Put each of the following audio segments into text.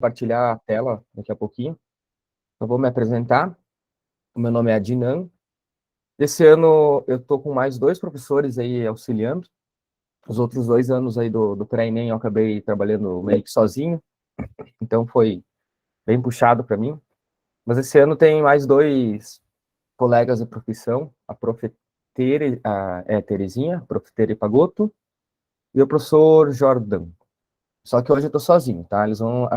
compartilhar a tela daqui a pouquinho. Eu vou me apresentar. O meu nome é Adnan. Esse ano eu estou com mais 2 professores aí auxiliando. Os outros 2 anos aí do pré-ENEM eu acabei trabalhando meio que sozinho, então foi bem puxado para mim. Mas esse ano tem mais 2 colegas de profissão, a prof. Terezinha, a prof. Tere Pagotto, e o professor Jordan. Só que hoje eu estou sozinho, tá? Eles vão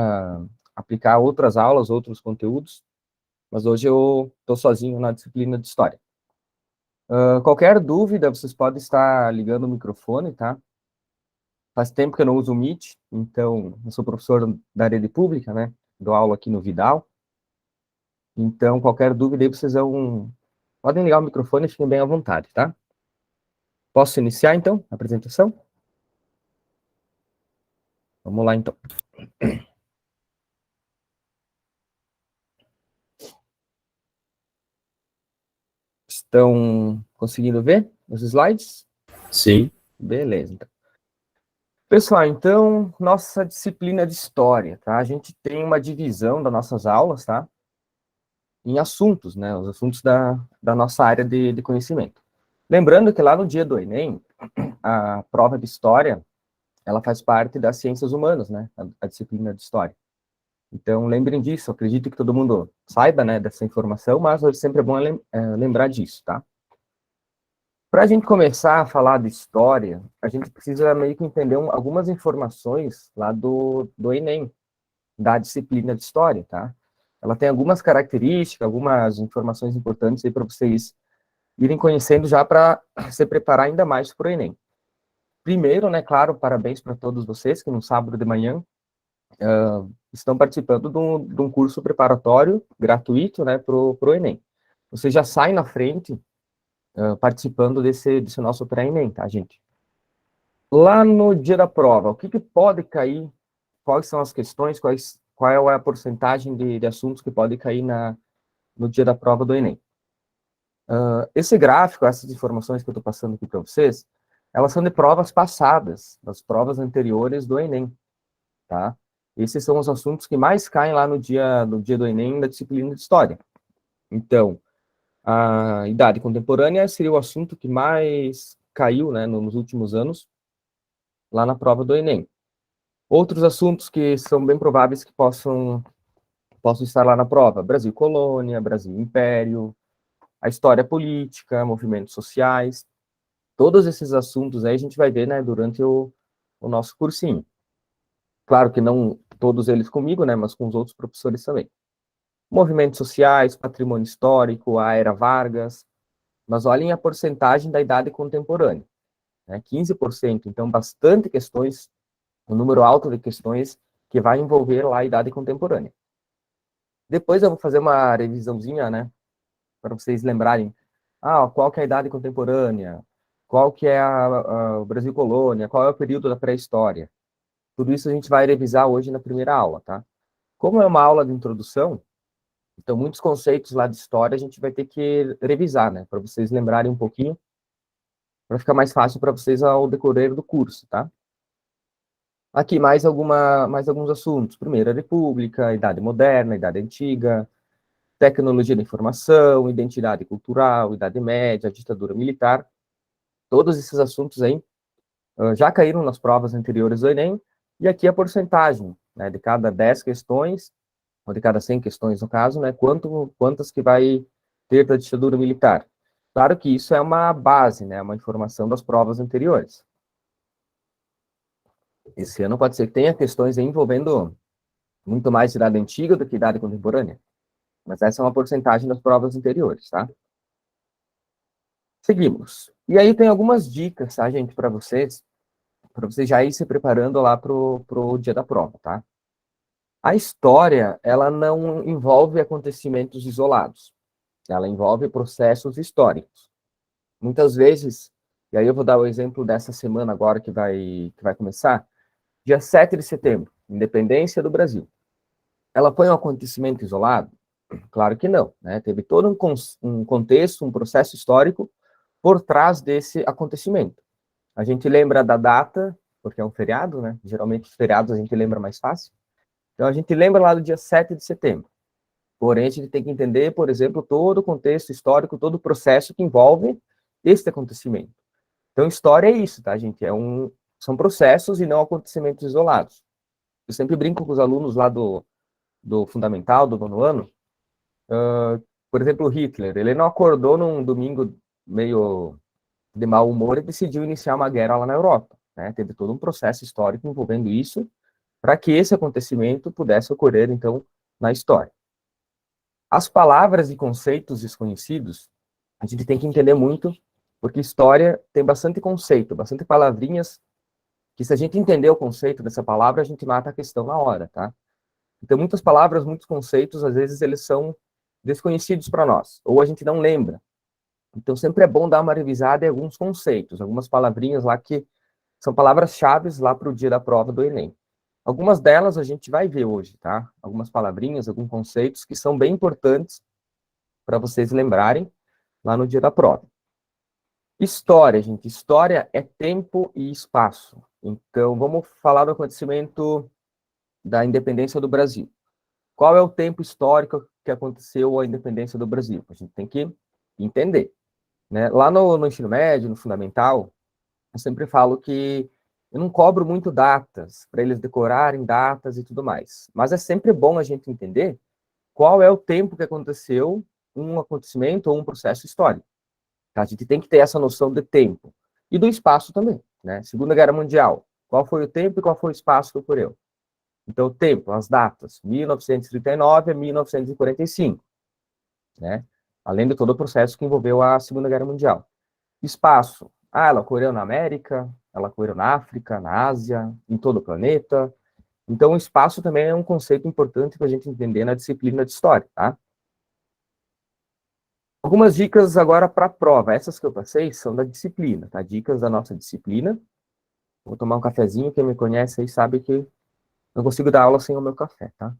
aplicar outras aulas, outros conteúdos, mas hoje eu estou sozinho na disciplina de História. Qualquer dúvida, vocês podem estar ligando o microfone, tá? Faz tempo que eu não uso o Meet, então eu sou professor da rede pública, né? Dou aula aqui no Vidal. Então, qualquer dúvida aí, vocês podem ligar o microfone e fiquem bem à vontade, tá? Posso iniciar, então, a apresentação? Vamos lá, então. Estão conseguindo ver os slides? Sim. Beleza, então. Pessoal, então, nossa disciplina de História, tá? A gente tem uma divisão das nossas aulas, tá? Em assuntos, né? Os assuntos da nossa área de conhecimento. Lembrando que lá no dia do Enem, a prova de História, ela faz parte das ciências humanas, né? A disciplina de História. Então, lembrem disso, eu acredito que todo mundo saiba, né, dessa informação, mas hoje sempre é bom lembrar disso, tá? Para a gente começar a falar de história, a gente precisa meio que entender algumas informações lá do Enem, da disciplina de história, tá? Ela tem algumas características, algumas informações importantes aí para vocês irem conhecendo já para se preparar ainda mais para o Enem. Primeiro, né, claro, parabéns para todos vocês que no sábado de manhã estão participando de um curso preparatório gratuito, né, para o Enem. Você já sai na frente participando desse nosso pré-ENEM, tá, gente? Lá no dia da prova, o que pode cair? Quais são as questões? Qual é a porcentagem de assuntos que pode cair no dia da prova do Enem? Esse gráfico, essas informações que eu estou passando aqui para vocês, elas são de provas passadas, das provas anteriores do Enem, tá? Esses são os assuntos que mais caem lá no dia do Enem da disciplina de História. Então, a idade contemporânea seria o assunto que mais caiu, né, nos últimos anos, lá na prova do Enem. Outros assuntos que são bem prováveis que possam estar lá na prova: Brasil colônia, Brasil império, a história política, movimentos sociais. Todos esses assuntos aí a gente vai ver, né, durante o nosso cursinho. Claro que não todos eles comigo, né, mas com os outros professores também. Movimentos sociais, patrimônio histórico, a Era Vargas. Mas olhem a porcentagem da idade contemporânea, né, 15%. Então, bastante questões, um número alto de questões que vai envolver lá a idade contemporânea. Depois eu vou fazer uma revisãozinha, né, para vocês lembrarem, qual que é a idade contemporânea, qual que é o Brasil colônia, qual é o período da pré-história. Tudo isso a gente vai revisar hoje na primeira aula, tá? Como é uma aula de introdução, então muitos conceitos lá de história a gente vai ter que revisar, né, para vocês lembrarem um pouquinho, para ficar mais fácil para vocês ao decorrer do curso, tá? Aqui mais alguns assuntos. Primeira República, Idade Moderna, Idade Antiga, tecnologia da informação, identidade cultural, Idade Média, ditadura militar. Todos esses assuntos aí já caíram nas provas anteriores do Enem, e aqui a porcentagem, né, de cada 10 questões, ou de cada 100 questões no caso, né, quantas que vai ter da ditadura militar. Claro que isso é uma base, né, uma informação das provas anteriores. Esse ano pode ser que tenha questões envolvendo muito mais idade antiga do que idade contemporânea, mas essa é uma porcentagem das provas anteriores, tá? Seguimos. E aí tem algumas dicas, tá, gente, para vocês já ir se preparando lá pro dia da prova, tá? A história, ela não envolve acontecimentos isolados, ela envolve processos históricos. Muitas vezes, e aí eu vou dar o exemplo dessa semana agora que vai começar, dia 7 de setembro, independência do Brasil. Ela foi um acontecimento isolado? Claro que não, né? Teve todo um contexto, um processo histórico por trás desse acontecimento. A gente lembra da data, porque é um feriado, né? Geralmente os feriados a gente lembra mais fácil. Então, a gente lembra lá do dia 7 de setembro. Porém, a gente tem que entender, por exemplo, todo o contexto histórico, todo o processo que envolve este acontecimento. Então, história é isso, tá, gente? São processos e não acontecimentos isolados. Eu sempre brinco com os alunos lá do fundamental, do nono ano. Por exemplo, Hitler, ele não acordou num domingo meio de mau humor e decidiu iniciar uma guerra lá na Europa, né? Teve todo um processo histórico envolvendo isso para que esse acontecimento pudesse ocorrer, então, na história. As palavras e conceitos desconhecidos, a gente tem que entender muito, porque história tem bastante conceito, bastante palavrinhas, que se a gente entender o conceito dessa palavra, a gente mata a questão na hora, tá? Então, muitas palavras, muitos conceitos, às vezes eles são desconhecidos para nós, ou a gente não lembra. Então, sempre é bom dar uma revisada em alguns conceitos, algumas palavrinhas lá que são palavras-chave lá para o dia da prova do Enem. Algumas delas a gente vai ver hoje, tá? Algumas palavrinhas, alguns conceitos que são bem importantes para vocês lembrarem lá no dia da prova. História, gente. História é tempo e espaço. Então, vamos falar do acontecimento da independência do Brasil. Qual é o tempo histórico que aconteceu a independência do Brasil? A gente tem que entender, né? Lá no ensino médio, no fundamental, eu sempre falo que eu não cobro muito datas, para eles decorarem datas e tudo mais. Mas é sempre bom a gente entender qual é o tempo que aconteceu um acontecimento ou um processo histórico. A gente tem que ter essa noção de tempo. E do espaço também, né? Segunda Guerra Mundial. Qual foi o tempo e qual foi o espaço que ocorreu? Então, o tempo, as datas, 1939 a 1945, né? Além de todo o processo que envolveu a Segunda Guerra Mundial. Espaço. Ela ocorreu na América, ela ocorreu na África, na Ásia, em todo o planeta. Então, o espaço também é um conceito importante para a gente entender na disciplina de história, tá? Algumas dicas agora para a prova. Essas que eu passei são da disciplina, tá? Dicas da nossa disciplina. Vou tomar um cafezinho. Quem me conhece aí sabe que não consigo dar aula sem o meu café, tá?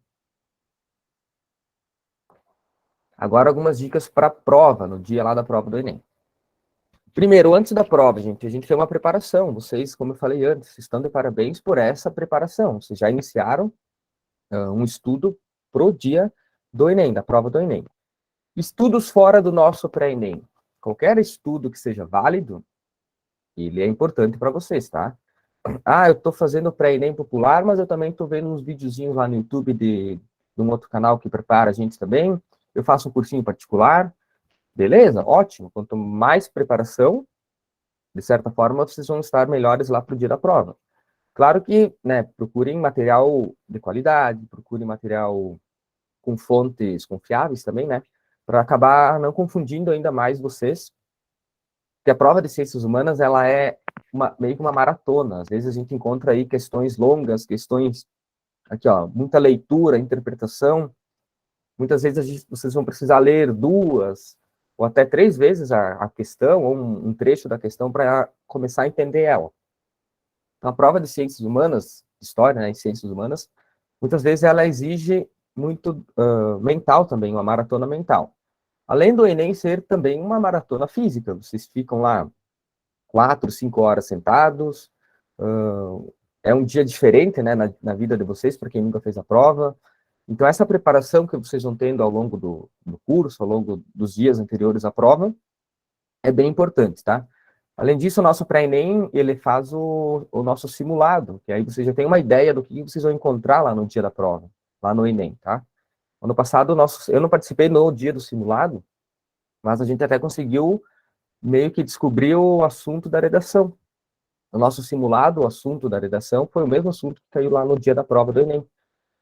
Agora, algumas dicas para a prova, no dia lá da prova do Enem. Primeiro, antes da prova, gente, a gente tem uma preparação. Vocês, como eu falei antes, estão de parabéns por essa preparação. Vocês já iniciaram um estudo pro dia do Enem, da prova do Enem. Estudos fora do nosso pré-Enem. Qualquer estudo que seja válido, ele é importante para vocês, tá? Ah, eu estou fazendo pré-Enem popular, mas eu também estou vendo uns videozinhos lá no YouTube de um outro canal que prepara a gente também. Eu faço um cursinho particular. Beleza? Ótimo. Quanto mais preparação, de certa forma, vocês vão estar melhores lá para o dia da prova. Claro que, né, procurem material de qualidade, procurem material com fontes confiáveis também, né, para acabar não confundindo ainda mais vocês, porque a prova de ciências humanas, ela é meio que uma maratona. Às vezes a gente encontra aí questões longas, questões, aqui ó, muita leitura, interpretação. Muitas vezes vocês vão precisar ler duas ou até três vezes a questão, ou um trecho da questão, para começar a entender ela. Então, a prova de ciências humanas, história, né, em ciências humanas, muitas vezes ela exige muito mental também, uma maratona mental. Além do Enem ser também uma maratona física, vocês ficam lá 4, 5 horas sentados, é um dia diferente, né, na vida de vocês, para quem nunca fez a prova. Então, essa preparação que vocês vão tendo ao longo do curso, ao longo dos dias anteriores à prova, é bem importante, tá? Além disso, o nosso pré-ENEM, ele faz o nosso simulado, que aí você já tem uma ideia do que vocês vão encontrar lá no dia da prova, lá no Enem, tá? Ano passado, eu não participei no dia do simulado, mas a gente até conseguiu meio que descobrir o assunto da redação. O nosso simulado, o assunto da redação, foi o mesmo assunto que caiu lá no dia da prova do Enem.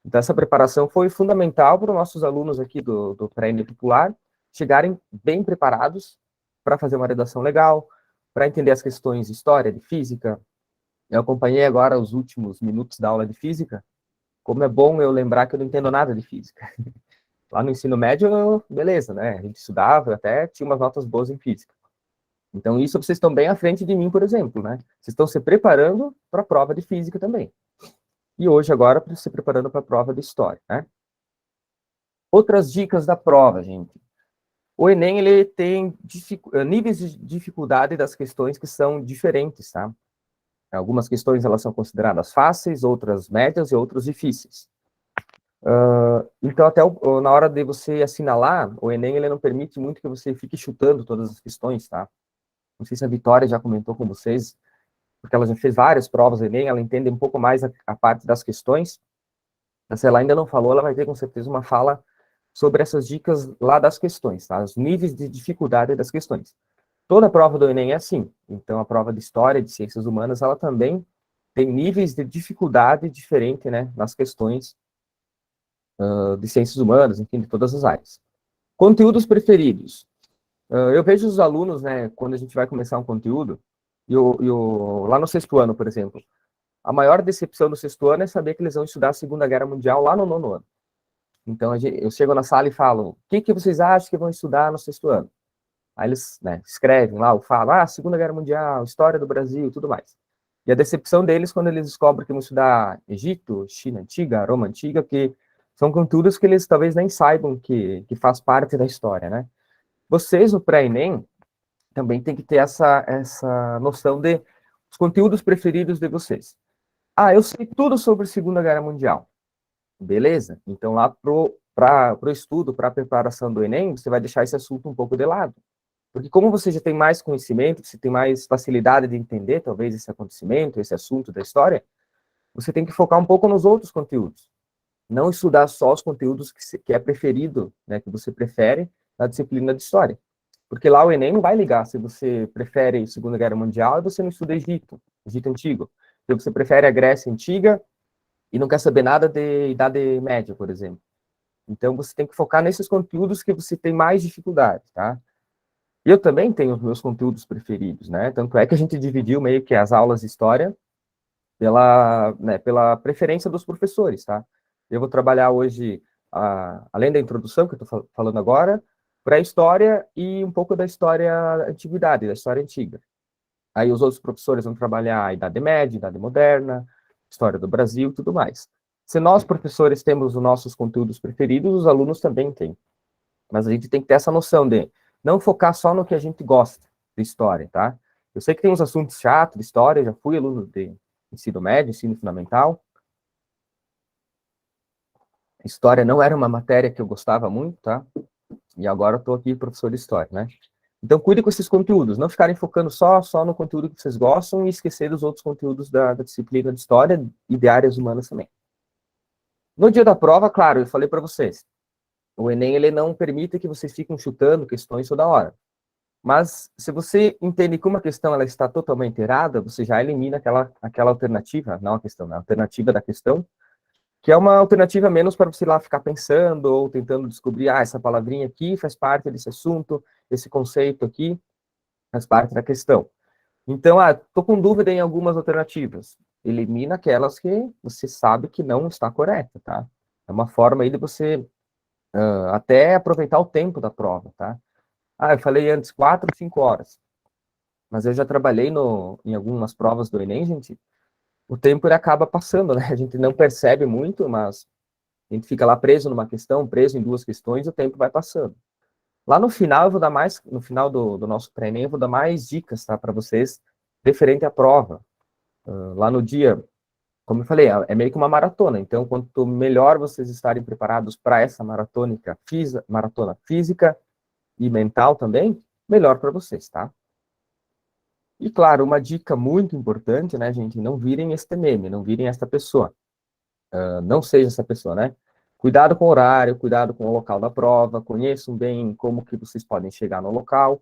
Então, essa preparação foi fundamental para os nossos alunos aqui do pré-ENEM popular chegarem bem preparados para fazer uma redação legal, para entender as questões de história, de física. Eu acompanhei agora os últimos minutos da aula de física. Como é bom eu lembrar que eu não entendo nada de física. Lá no ensino médio, beleza, né? A gente estudava, até tinha umas notas boas em física. Então, isso vocês estão bem à frente de mim, por exemplo, né? Vocês estão se preparando para a prova de física também. E hoje, agora, se preparando para a prova de história, né? Outras dicas da prova, gente. O Enem, ele tem níveis de dificuldade das questões que são diferentes, tá? Algumas questões, elas são consideradas fáceis, outras médias e outras difíceis. Então, até na hora de você assinalar, o Enem, ele não permite muito que você fique chutando todas as questões, tá? Não sei se a Vitória já comentou com vocês, porque ela já fez várias provas do Enem, ela entende um pouco mais a parte das questões, mas se ela ainda não falou, ela vai ter com certeza uma fala sobre essas dicas lá das questões, tá? Os níveis de dificuldade das questões. Toda prova do Enem é assim, então a prova de História, de Ciências Humanas, ela também tem níveis de dificuldade diferente, né, nas questões de Ciências Humanas, enfim, de todas as áreas. Conteúdos preferidos. Eu vejo os alunos, né, quando a gente vai começar um conteúdo, lá no sexto ano, por exemplo, a maior decepção do sexto ano é saber que eles vão estudar a Segunda Guerra Mundial lá no nono ano. Então, eu chego na sala e falo, o que vocês acham que vão estudar no sexto ano? Aí eles, né, escrevem lá, falam, Segunda Guerra Mundial, História do Brasil, tudo mais. E a decepção deles quando eles descobrem que vão estudar Egito, China Antiga, Roma Antiga, que são conteúdos que eles talvez nem saibam que faz parte da história, né? Vocês, no pré-ENEM, também tem que ter essa noção de os conteúdos preferidos de vocês. Eu sei tudo sobre a Segunda Guerra Mundial. Beleza? Então, lá para o estudo, para a preparação do Enem, você vai deixar esse assunto um pouco de lado. Porque como você já tem mais conhecimento, você tem mais facilidade de entender, talvez, esse acontecimento, esse assunto da história, você tem que focar um pouco nos outros conteúdos. Não estudar só os conteúdos que é preferido, né, que você prefere na disciplina de história. Porque lá o Enem não vai ligar se você prefere Segunda Guerra Mundial e você não estuda Egito Antigo. Se você prefere a Grécia Antiga e não quer saber nada de Idade Média, por exemplo. Então, você tem que focar nesses conteúdos que você tem mais dificuldade, tá? E eu também tenho os meus conteúdos preferidos, né? Tanto é que a gente dividiu meio que as aulas de história pela preferência dos professores, tá? Eu vou trabalhar hoje, além da introdução que eu estou falando agora, pré-história e um pouco da história antiguidade, da história antiga. Aí os outros professores vão trabalhar a Idade Média, Idade Moderna, História do Brasil e tudo mais. Se nós, professores, temos os nossos conteúdos preferidos, os alunos também têm. Mas a gente tem que ter essa noção de não focar só no que a gente gosta de história, tá? Eu sei que tem uns assuntos chatos de história, já fui aluno de ensino médio, ensino fundamental. História não era uma matéria que eu gostava muito, tá? E agora eu estou aqui professor de história, né? Então, cuide com esses conteúdos, não ficarem focando só no conteúdo que vocês gostam e esquecer dos outros conteúdos da disciplina de história e de áreas humanas também. No dia da prova, claro, eu falei para vocês, o Enem ele não permite que vocês fiquem chutando questões toda hora. Mas se você entende que uma questão ela está totalmente errada, você já elimina aquela alternativa, não a questão, né? A alternativa da questão, que é uma alternativa menos para você lá ficar pensando ou tentando descobrir, essa palavrinha aqui faz parte desse assunto, esse conceito aqui faz parte da questão. Então, tô com dúvida em algumas alternativas. Elimina aquelas que você sabe que não está correta, tá? É uma forma aí de você até aproveitar o tempo da prova, tá? Eu falei antes 4, 5 horas. Mas eu já trabalhei em algumas provas do Enem, gente. O tempo ele acaba passando, né? A gente não percebe muito, mas a gente fica lá preso numa questão, preso em duas questões, e o tempo vai passando. Lá no final, eu vou dar mais, no final do nosso pré-ENEM, eu vou dar mais dicas, tá, para vocês, referente à prova. Lá no dia, como eu falei, é meio que uma maratona, então quanto melhor vocês estarem preparados para essa maratona física e mental também, melhor para vocês, tá? E claro, uma dica muito importante, né, gente, não virem este meme, não virem esta pessoa. Não seja essa pessoa, né? Cuidado com o horário, cuidado com o local da prova, conheçam bem como que vocês podem chegar no local.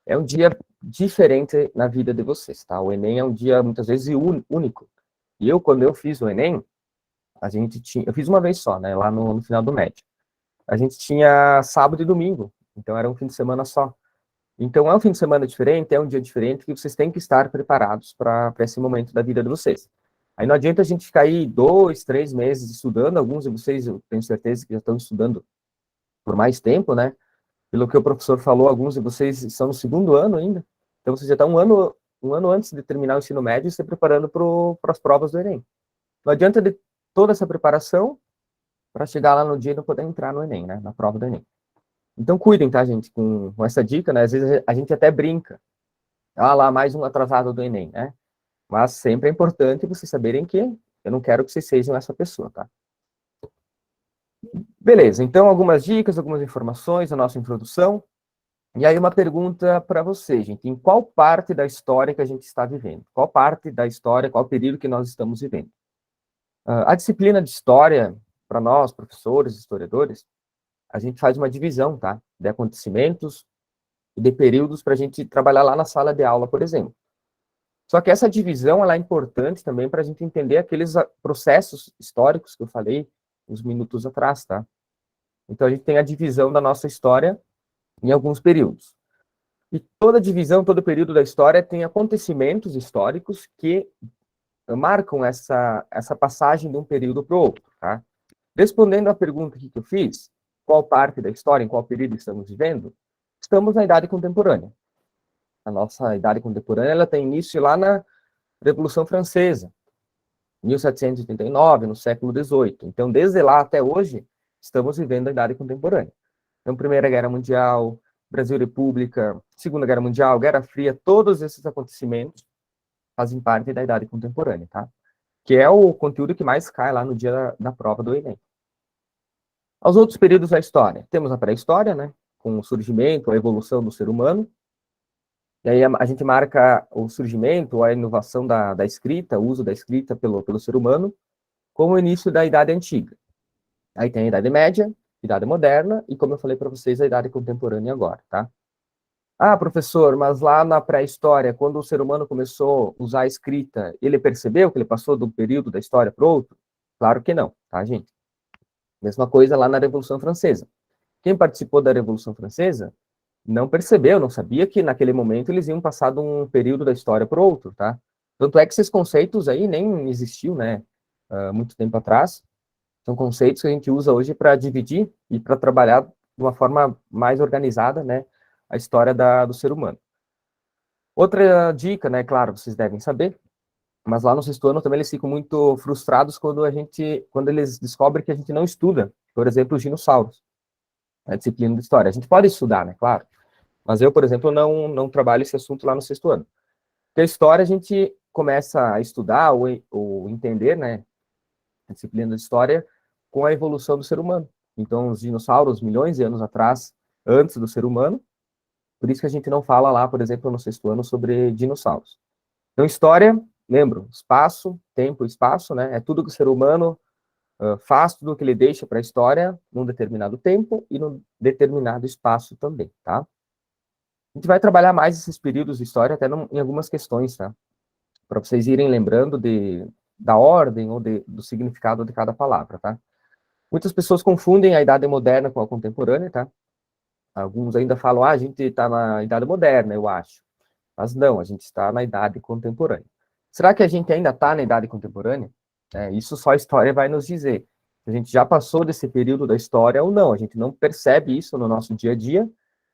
É um dia diferente na vida de vocês, tá? O Enem é um dia, muitas vezes, único. E quando eu fiz o Enem, eu fiz uma vez só, né, lá no final do médio. A gente tinha sábado e domingo, então era um fim de semana só. Então, é um fim de semana diferente, é um dia diferente, que vocês têm que estar preparados para esse momento da vida de vocês. Aí não adianta a gente ficar aí 2, 3 meses estudando, alguns de vocês, eu tenho certeza que já estão estudando por mais tempo, né? Pelo que o professor falou, alguns de vocês estão no segundo ano ainda, então vocês já estão um ano antes de terminar o ensino médio e se preparando para as provas do Enem. Não adianta de toda essa preparação para chegar lá no dia e não poder entrar no Enem, né? Na prova do Enem. Então, cuidem, tá, gente, com essa dica, né? Às vezes a gente até brinca. Lá, mais um atrasado do Enem, né? Mas sempre é importante vocês saberem que eu não quero que vocês sejam essa pessoa, tá? Beleza, então algumas dicas, algumas informações, a nossa introdução. E aí uma pergunta para você, gente, em qual parte da história que a gente está vivendo? Qual parte da história, qual período que nós estamos vivendo? A disciplina de história, para nós, professores, historiadores, a gente faz uma divisão, tá? De acontecimentos e de períodos para a gente trabalhar lá na sala de aula, por exemplo. Só que essa divisão, ela é importante também para a gente entender aqueles processos históricos que eu falei uns minutos atrás, tá? Então a gente tem a divisão da nossa história em alguns períodos. E toda divisão, todo período da história tem acontecimentos históricos que marcam essa passagem de um período para o outro, tá? Respondendo à pergunta que eu fiz, qual parte da história, em qual período estamos vivendo, estamos na Idade Contemporânea. A nossa Idade Contemporânea, ela tem início lá na Revolução Francesa, 1789, no século XVIII. Então, desde lá até hoje, estamos vivendo a Idade Contemporânea. Então, Primeira Guerra Mundial, Brasil República, Segunda Guerra Mundial, Guerra Fria, todos esses acontecimentos fazem parte da Idade Contemporânea, tá? Que é o conteúdo que mais cai lá no dia da prova do Enem. Aos outros períodos da história, temos a pré-história, né? Com o surgimento, a evolução do ser humano. E aí a gente marca o surgimento, a inovação da escrita, o uso da escrita pelo ser humano, como o início da Idade Antiga. Aí tem a Idade Média, Idade Moderna, e como eu falei para vocês, a Idade Contemporânea agora, tá? Ah, professor, mas lá na pré-história, quando o ser humano começou a usar a escrita, ele percebeu que ele passou de um período da história para outro? Claro que não, tá, gente? Mesma coisa lá na Revolução Francesa. Quem participou da Revolução Francesa não percebeu, não sabia que naquele momento eles iam passar de um período da história para outro, tá? Tanto é que esses conceitos aí nem existiam, né, muito tempo atrás. São conceitos que a gente usa hoje para dividir e para trabalhar de uma forma mais organizada, né, a história do ser humano. Outra dica, né, claro, vocês devem saber, mas lá no sexto ano também eles ficam muito frustrados quando eles descobrem que a gente não estuda, por exemplo, os dinossauros, a disciplina de história. A gente pode estudar, né, claro, mas eu, por exemplo, não trabalho esse assunto lá no sexto ano. Porque a história a gente começa a estudar ou entender, né, a disciplina de história com a evolução do ser humano. Então, os dinossauros, milhões de anos atrás, antes do ser humano, por isso que a gente não fala lá, por exemplo, no sexto ano sobre dinossauros. Então, história, lembro, espaço, tempo, espaço, né, é tudo que o ser humano faz, tudo que ele deixa para a história num determinado tempo e num determinado espaço também, tá? A gente vai trabalhar mais esses períodos de história até em algumas questões, tá? Para vocês irem lembrando da ordem ou do significado de cada palavra, tá? Muitas pessoas confundem a Idade Moderna com a contemporânea, tá? Alguns ainda falam, a gente está na Idade Moderna, eu acho. Mas não, a gente está na Idade Contemporânea. Será que a gente ainda está na Idade Contemporânea? Isso só a história vai nos dizer. A gente já passou desse período da história ou não. A gente não percebe isso no nosso dia a dia,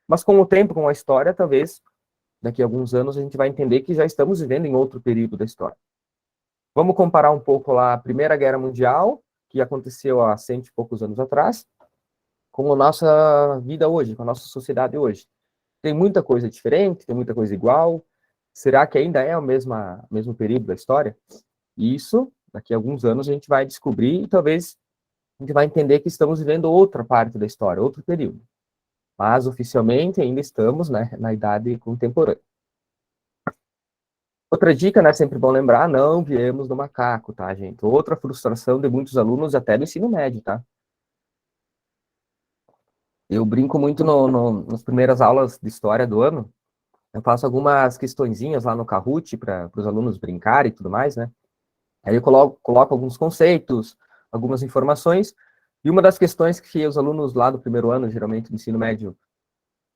mas com o tempo, com a história, talvez daqui a alguns anos a gente vai entender que já estamos vivendo em outro período da história. Vamos comparar um pouco lá a Primeira Guerra Mundial, que aconteceu há 100 e poucos anos atrás, com a nossa vida hoje, com a nossa sociedade hoje. Tem muita coisa diferente, tem muita coisa igual. Será que ainda é o mesmo período da história? Isso, daqui a alguns anos, a gente vai descobrir e talvez a gente vai entender que estamos vivendo outra parte da história, outro período. Mas, oficialmente, ainda estamos, né, na Idade Contemporânea. Outra dica, né, sempre bom lembrar, não viemos do macaco, tá, gente? Outra frustração de muitos alunos até do ensino médio, tá? Eu brinco muito nas primeiras aulas de história do ano, eu faço algumas questõezinhas lá no Kahoot para os alunos brincarem e tudo mais, né? Aí eu coloco alguns conceitos, algumas informações, e uma das questões que os alunos lá do primeiro ano, geralmente do ensino médio,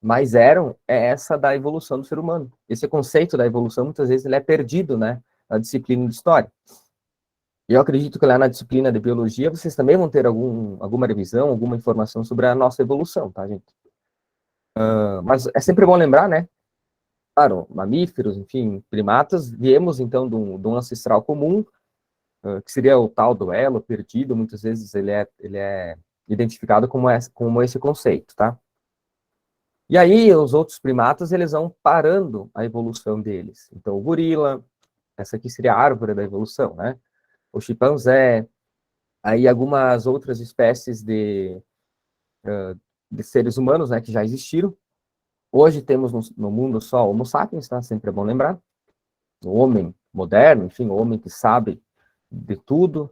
mais eram, é essa da evolução do ser humano. Esse conceito da evolução, muitas vezes, ele é perdido, né, na disciplina de história. E eu acredito que lá na disciplina de biologia, vocês também vão ter alguma revisão, alguma informação sobre a nossa evolução, tá, gente? Mas é sempre bom lembrar, né, claro, mamíferos, enfim, primatas, viemos, então, de um ancestral comum, que seria o tal do elo perdido, muitas vezes ele é identificado como esse conceito, tá? E aí, os outros primatas, eles vão parando a evolução deles. Então, o gorila, essa aqui seria a árvore da evolução, né? O chimpanzé, aí algumas outras espécies de seres humanos, né, que já existiram. Hoje temos no mundo só Homo sapiens, tá? Sempre é bom lembrar. O homem moderno, enfim, o homem que sabe de tudo,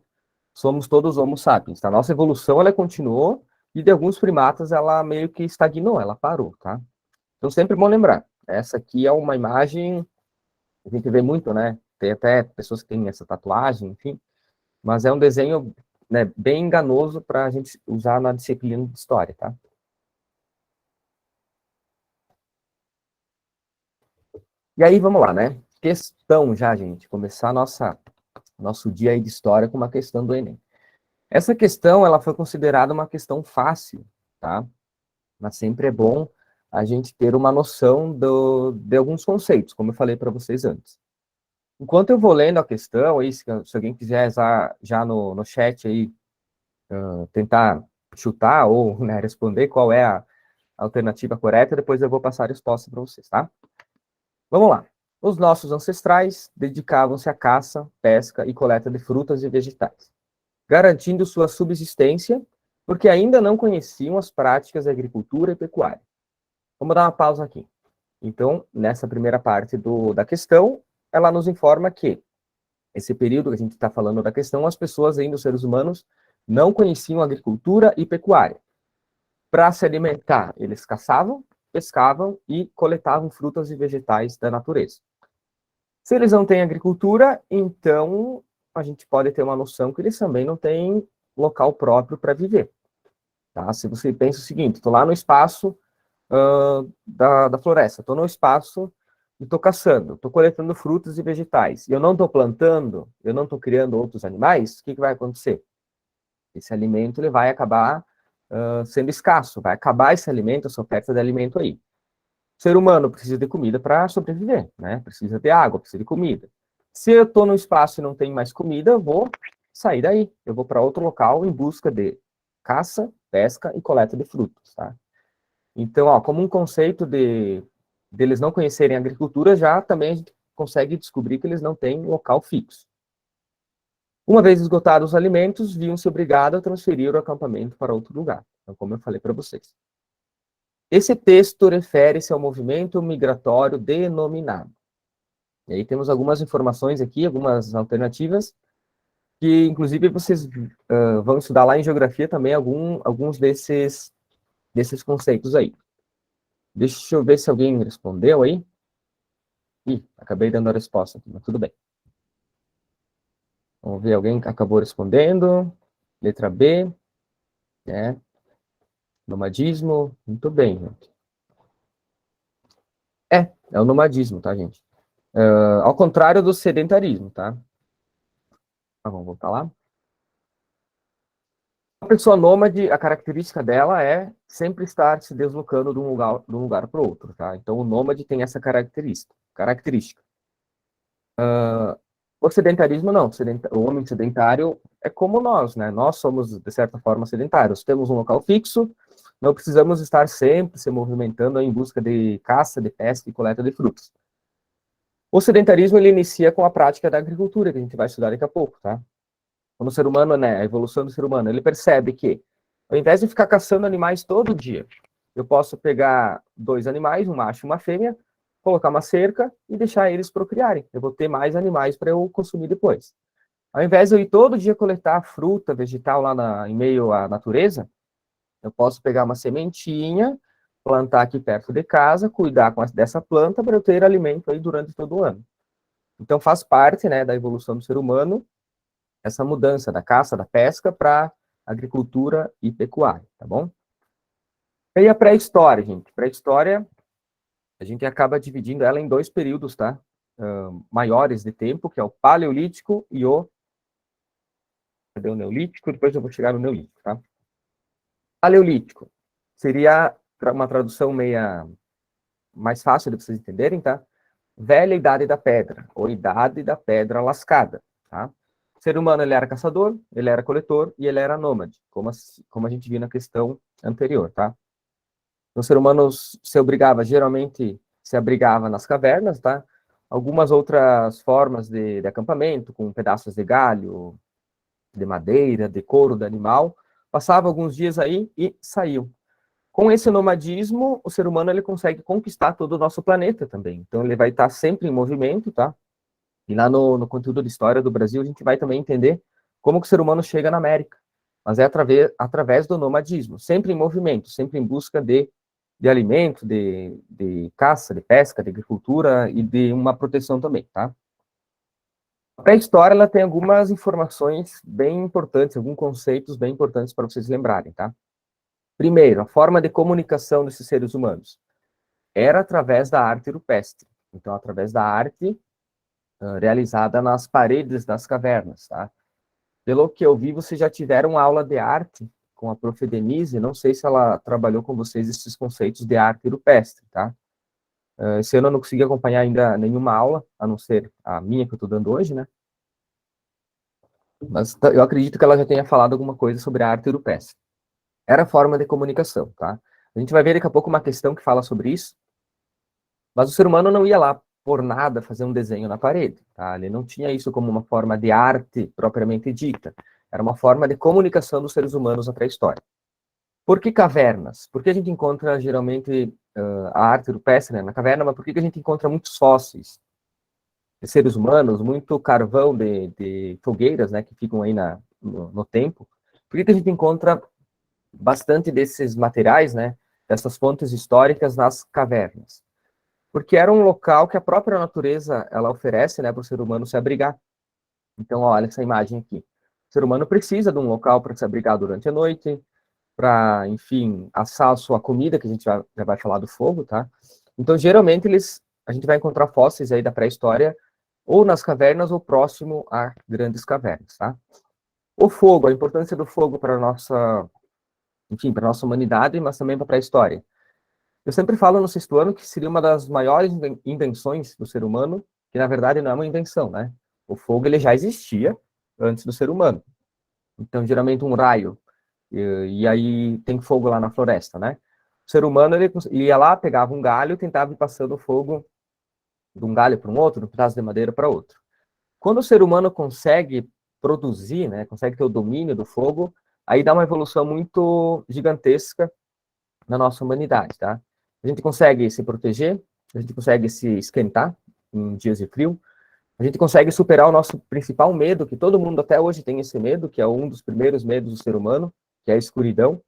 somos todos Homo sapiens, tá? Nossa evolução, ela continuou, e de alguns primatas, ela meio que estagnou, ela parou, tá? Então, sempre é bom lembrar. Essa aqui é uma imagem, a gente vê muito, né? Tem até pessoas que têm essa tatuagem, enfim, mas é um desenho, né, bem enganoso para a gente usar na disciplina de história, tá? E aí, vamos lá, né? Questão já, gente, começar nosso dia aí de história com uma questão do Enem. Essa questão, ela foi considerada uma questão fácil, tá? Mas sempre é bom a gente ter uma noção de alguns conceitos, como eu falei para vocês antes. Enquanto eu vou lendo a questão, aí, se alguém quiser já no chat aí, tentar chutar ou, né, responder qual é a alternativa correta, depois eu vou passar a resposta para vocês, tá? Vamos lá. Os nossos ancestrais dedicavam-se à caça, pesca e coleta de frutas e vegetais, garantindo sua subsistência, porque ainda não conheciam as práticas de agricultura e pecuária. Vamos dar uma pausa aqui. Então, nessa primeira parte da questão, ela nos informa que esse período que a gente está falando da questão, as pessoas ainda, os seres humanos, não conheciam agricultura e pecuária. Para se alimentar, eles caçavam, pescavam e coletavam frutas e vegetais da natureza. Se eles não têm agricultura, então a gente pode ter uma noção que eles também não têm local próprio para viver. Tá? Se você pensa o seguinte, estou lá no espaço da floresta, estou no espaço e estou caçando, estou coletando frutas e vegetais, e eu não estou plantando, eu não estou criando outros animais, o que vai acontecer? Esse alimento ele vai acabar sendo escasso, vai acabar esse alimento, essa oferta de alimento aí. O ser humano precisa de comida para sobreviver, né? Precisa de água, precisa de comida. Se eu estou no espaço e não tenho mais comida, eu vou sair daí. Eu vou para outro local em busca de caça, pesca e coleta de frutos, tá? Então, ó, como um conceito deles não conhecerem a agricultura, já também a gente consegue descobrir que eles não têm local fixo. Uma vez esgotados os alimentos, viam-se obrigados a transferir o acampamento para outro lugar. Então, como eu falei para vocês. Esse texto refere-se ao movimento migratório denominado. E aí temos algumas informações aqui, algumas alternativas, que inclusive vocês vão estudar lá em geografia também alguns desses conceitos aí. Deixa eu ver se alguém respondeu aí. Ih, acabei dando a resposta aqui, mas tudo bem. Vamos ver, alguém acabou respondendo. Letra B, né? Nomadismo, muito bem, gente. É o nomadismo, tá, gente? Ao contrário do sedentarismo, tá? Vamos voltar lá. A pessoa nômade, a característica dela é sempre estar se deslocando de um lugar para o outro, tá? Então, o nômade tem essa característica. O sedentarismo, não. O homem sedentário é como nós, né? Nós somos, de certa forma, sedentários. Temos um local fixo, não precisamos estar sempre se movimentando em busca de caça, de pesca e coleta de frutos. O sedentarismo, ele inicia com a prática da agricultura, que a gente vai estudar daqui a pouco, tá? Quando o ser humano, né, a evolução do ser humano, ele percebe que, ao invés de ficar caçando animais todo dia, eu posso pegar dois animais, um macho e uma fêmea, colocar uma cerca e deixar eles procriarem. Eu vou ter mais animais para eu consumir depois. Ao invés de eu ir todo dia coletar fruta, vegetal lá em meio à natureza, eu posso pegar uma sementinha, plantar aqui perto de casa, cuidar dessa planta para eu ter alimento aí durante todo o ano. Então faz parte, né, da evolução do ser humano essa mudança da caça, da pesca para agricultura e pecuária, tá bom? E aí a pré-história, gente. Pré-história, a gente acaba dividindo ela em dois períodos, tá? Maiores de tempo, que é o Paleolítico e o... Cadê o Neolítico? Depois eu vou chegar no Neolítico, tá? Paleolítico seria uma tradução meia mais fácil de vocês entenderem, tá? Velha Idade da Pedra, ou Idade da Pedra Lascada, tá? O ser humano, ele era caçador, ele era coletor e ele era nômade, como a gente viu na questão anterior, tá? O ser humano geralmente se abrigava nas cavernas, tá? Algumas outras formas de acampamento, com pedaços de galho, de madeira, de couro de animal, passava alguns dias aí e saiu. Com esse nomadismo, o ser humano ele consegue conquistar todo o nosso planeta também. Então, ele vai estar sempre em movimento, tá? E lá no conteúdo de história do Brasil, a gente vai também entender como que o ser humano chega na América. Mas é através do nomadismo, sempre em movimento, sempre em busca de alimento, de caça, de pesca, de agricultura e de uma proteção também, tá? A pré-história, ela tem algumas informações bem importantes, alguns conceitos bem importantes para vocês lembrarem, tá? Primeiro, a forma de comunicação desses seres humanos era através da arte rupestre. Então, através da arte realizada nas paredes das cavernas, tá? Pelo que eu vi, vocês já tiveram aula de arte com a prof. Denise, não sei se ela trabalhou com vocês esses conceitos de arte rupestre, tá? Esse ano eu não consegui acompanhar ainda nenhuma aula, a não ser a minha que eu estou dando hoje, né? Mas eu acredito que ela já tenha falado alguma coisa sobre a arte rupestre. Era forma de comunicação, tá? A gente vai ver daqui a pouco uma questão que fala sobre isso, mas o ser humano não ia lá por nada fazer um desenho na parede, tá? Ele não tinha isso como uma forma de arte propriamente dita. Era uma forma de comunicação dos seres humanos na pré-história. Por que cavernas? Por que a gente encontra geralmente a arte rupestre, né, na caverna, mas por que a gente encontra muitos fósseis de seres humanos, muito carvão de fogueiras, né, que ficam aí no tempo? Por que a gente encontra bastante desses materiais, né, dessas fontes históricas nas cavernas? Porque era um local que a própria natureza ela oferece, né, para o ser humano se abrigar. Então, olha essa imagem aqui. O ser humano precisa de um local para se abrigar durante a noite, para, enfim, assar a sua comida, que a gente já vai falar do fogo, tá? Então, geralmente, a gente vai encontrar fósseis aí da pré-história ou nas cavernas ou próximo a grandes cavernas, tá? O fogo, a importância do fogo para a nossa, enfim, para a nossa humanidade, mas também para a pré-história. Eu sempre falo no sexto ano que seria uma das maiores invenções do ser humano, que na verdade não é uma invenção, né? O fogo ele já existia antes do ser humano. Então, geralmente um raio, e aí tem fogo lá na floresta, né? O ser humano ele ia lá, pegava um galho e tentava ir passando fogo de um galho para um outro, de um pedaço de madeira para outro. Quando o ser humano consegue produzir, né, consegue ter o domínio do fogo, aí dá uma evolução muito gigantesca na nossa humanidade, tá? A gente consegue se proteger, a gente consegue se esquentar em dias de frio, a gente consegue superar o nosso principal medo, que todo mundo até hoje tem esse medo, que é um dos primeiros medos do ser humano, que é a escuridão.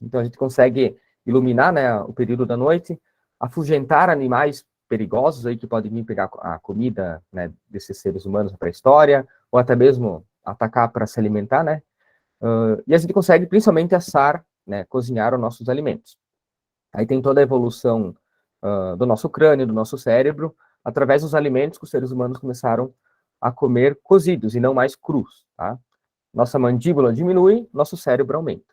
Então a gente consegue iluminar, né, o período da noite, afugentar animais perigosos aí que podem vir pegar a comida, né, desses seres humanos na pré-história, ou até mesmo atacar para se alimentar, né? E a gente consegue principalmente assar, né, cozinhar os nossos alimentos. Aí tem toda a evolução do nosso crânio, do nosso cérebro, através dos alimentos que os seres humanos começaram a comer cozidos e não mais crus, tá? Nossa mandíbula diminui, nosso cérebro aumenta.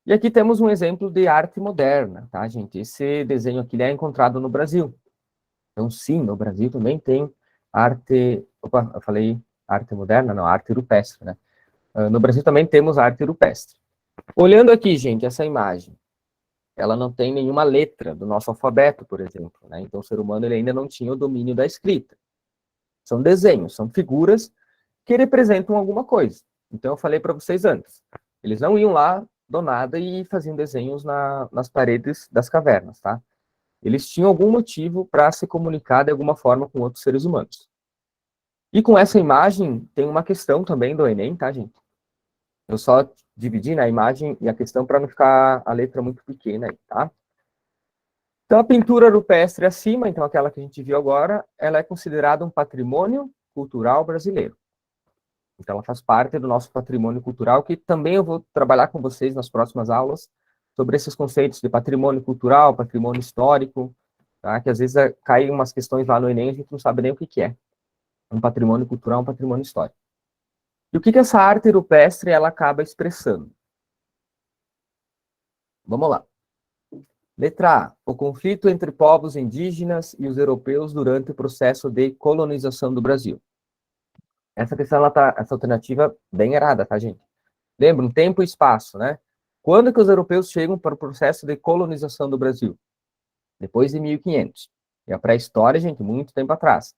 E aqui temos um exemplo de arte moderna, tá, gente? Esse desenho aqui é encontrado no Brasil. Então, sim, no Brasil também tem arte... Opa, eu falei arte moderna? Não, arte rupestre, né? No Brasil também temos arte rupestre. Olhando aqui, gente, essa imagem, ela não tem nenhuma letra do nosso alfabeto, por exemplo, né? Então, o ser humano ele ainda não tinha o domínio da escrita. São desenhos, são figuras que representam alguma coisa. Então, eu falei para vocês antes, eles não iam lá do nada e faziam desenhos nas paredes das cavernas, tá? Eles tinham algum motivo para se comunicar de alguma forma com outros seres humanos. E com essa imagem, tem uma questão também do Enem, tá, gente? Eu só dividi, né, a imagem e a questão para não ficar a letra muito pequena aí, tá? Então, a pintura rupestre acima, então aquela que a gente viu agora, ela é considerada um patrimônio cultural brasileiro. Então, ela faz parte do nosso patrimônio cultural, que também eu vou trabalhar com vocês nas próximas aulas, sobre esses conceitos de patrimônio cultural, patrimônio histórico, tá? Que às vezes caem umas questões lá no Enem, a gente não sabe nem o que é. Um patrimônio cultural, um patrimônio histórico. E o que essa arte rupestre ela acaba expressando? Vamos lá. Letra A. O conflito entre povos indígenas e os europeus durante o processo de colonização do Brasil. Essa questão, essa alternativa bem errada, tá, gente? Lembram, tempo e espaço, né? Quando que os europeus chegam para o processo de colonização do Brasil? Depois de 1500. É a pré-história, gente, muito tempo atrás.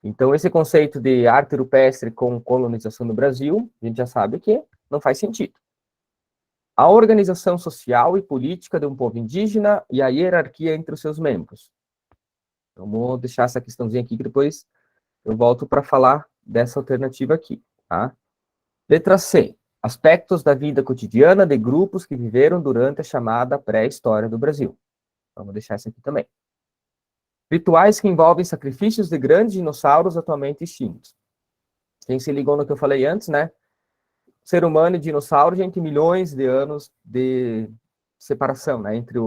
Então, esse conceito de arte rupestre com colonização do Brasil, a gente já sabe que não faz sentido. a organização social e política de um povo indígena e a hierarquia entre os seus membros. Então, vou deixar essa questãozinha aqui, que depois eu volto para falar dessa alternativa aqui, tá? Letra C. Aspectos da vida cotidiana de grupos que viveram durante a chamada pré-história do Brasil. Vamos deixar isso aqui também. Rituais que envolvem sacrifícios de grandes dinossauros atualmente extintos. Quem se ligou no que eu falei antes, né? Ser humano e dinossauro, gente, milhões de anos de separação, né? Entre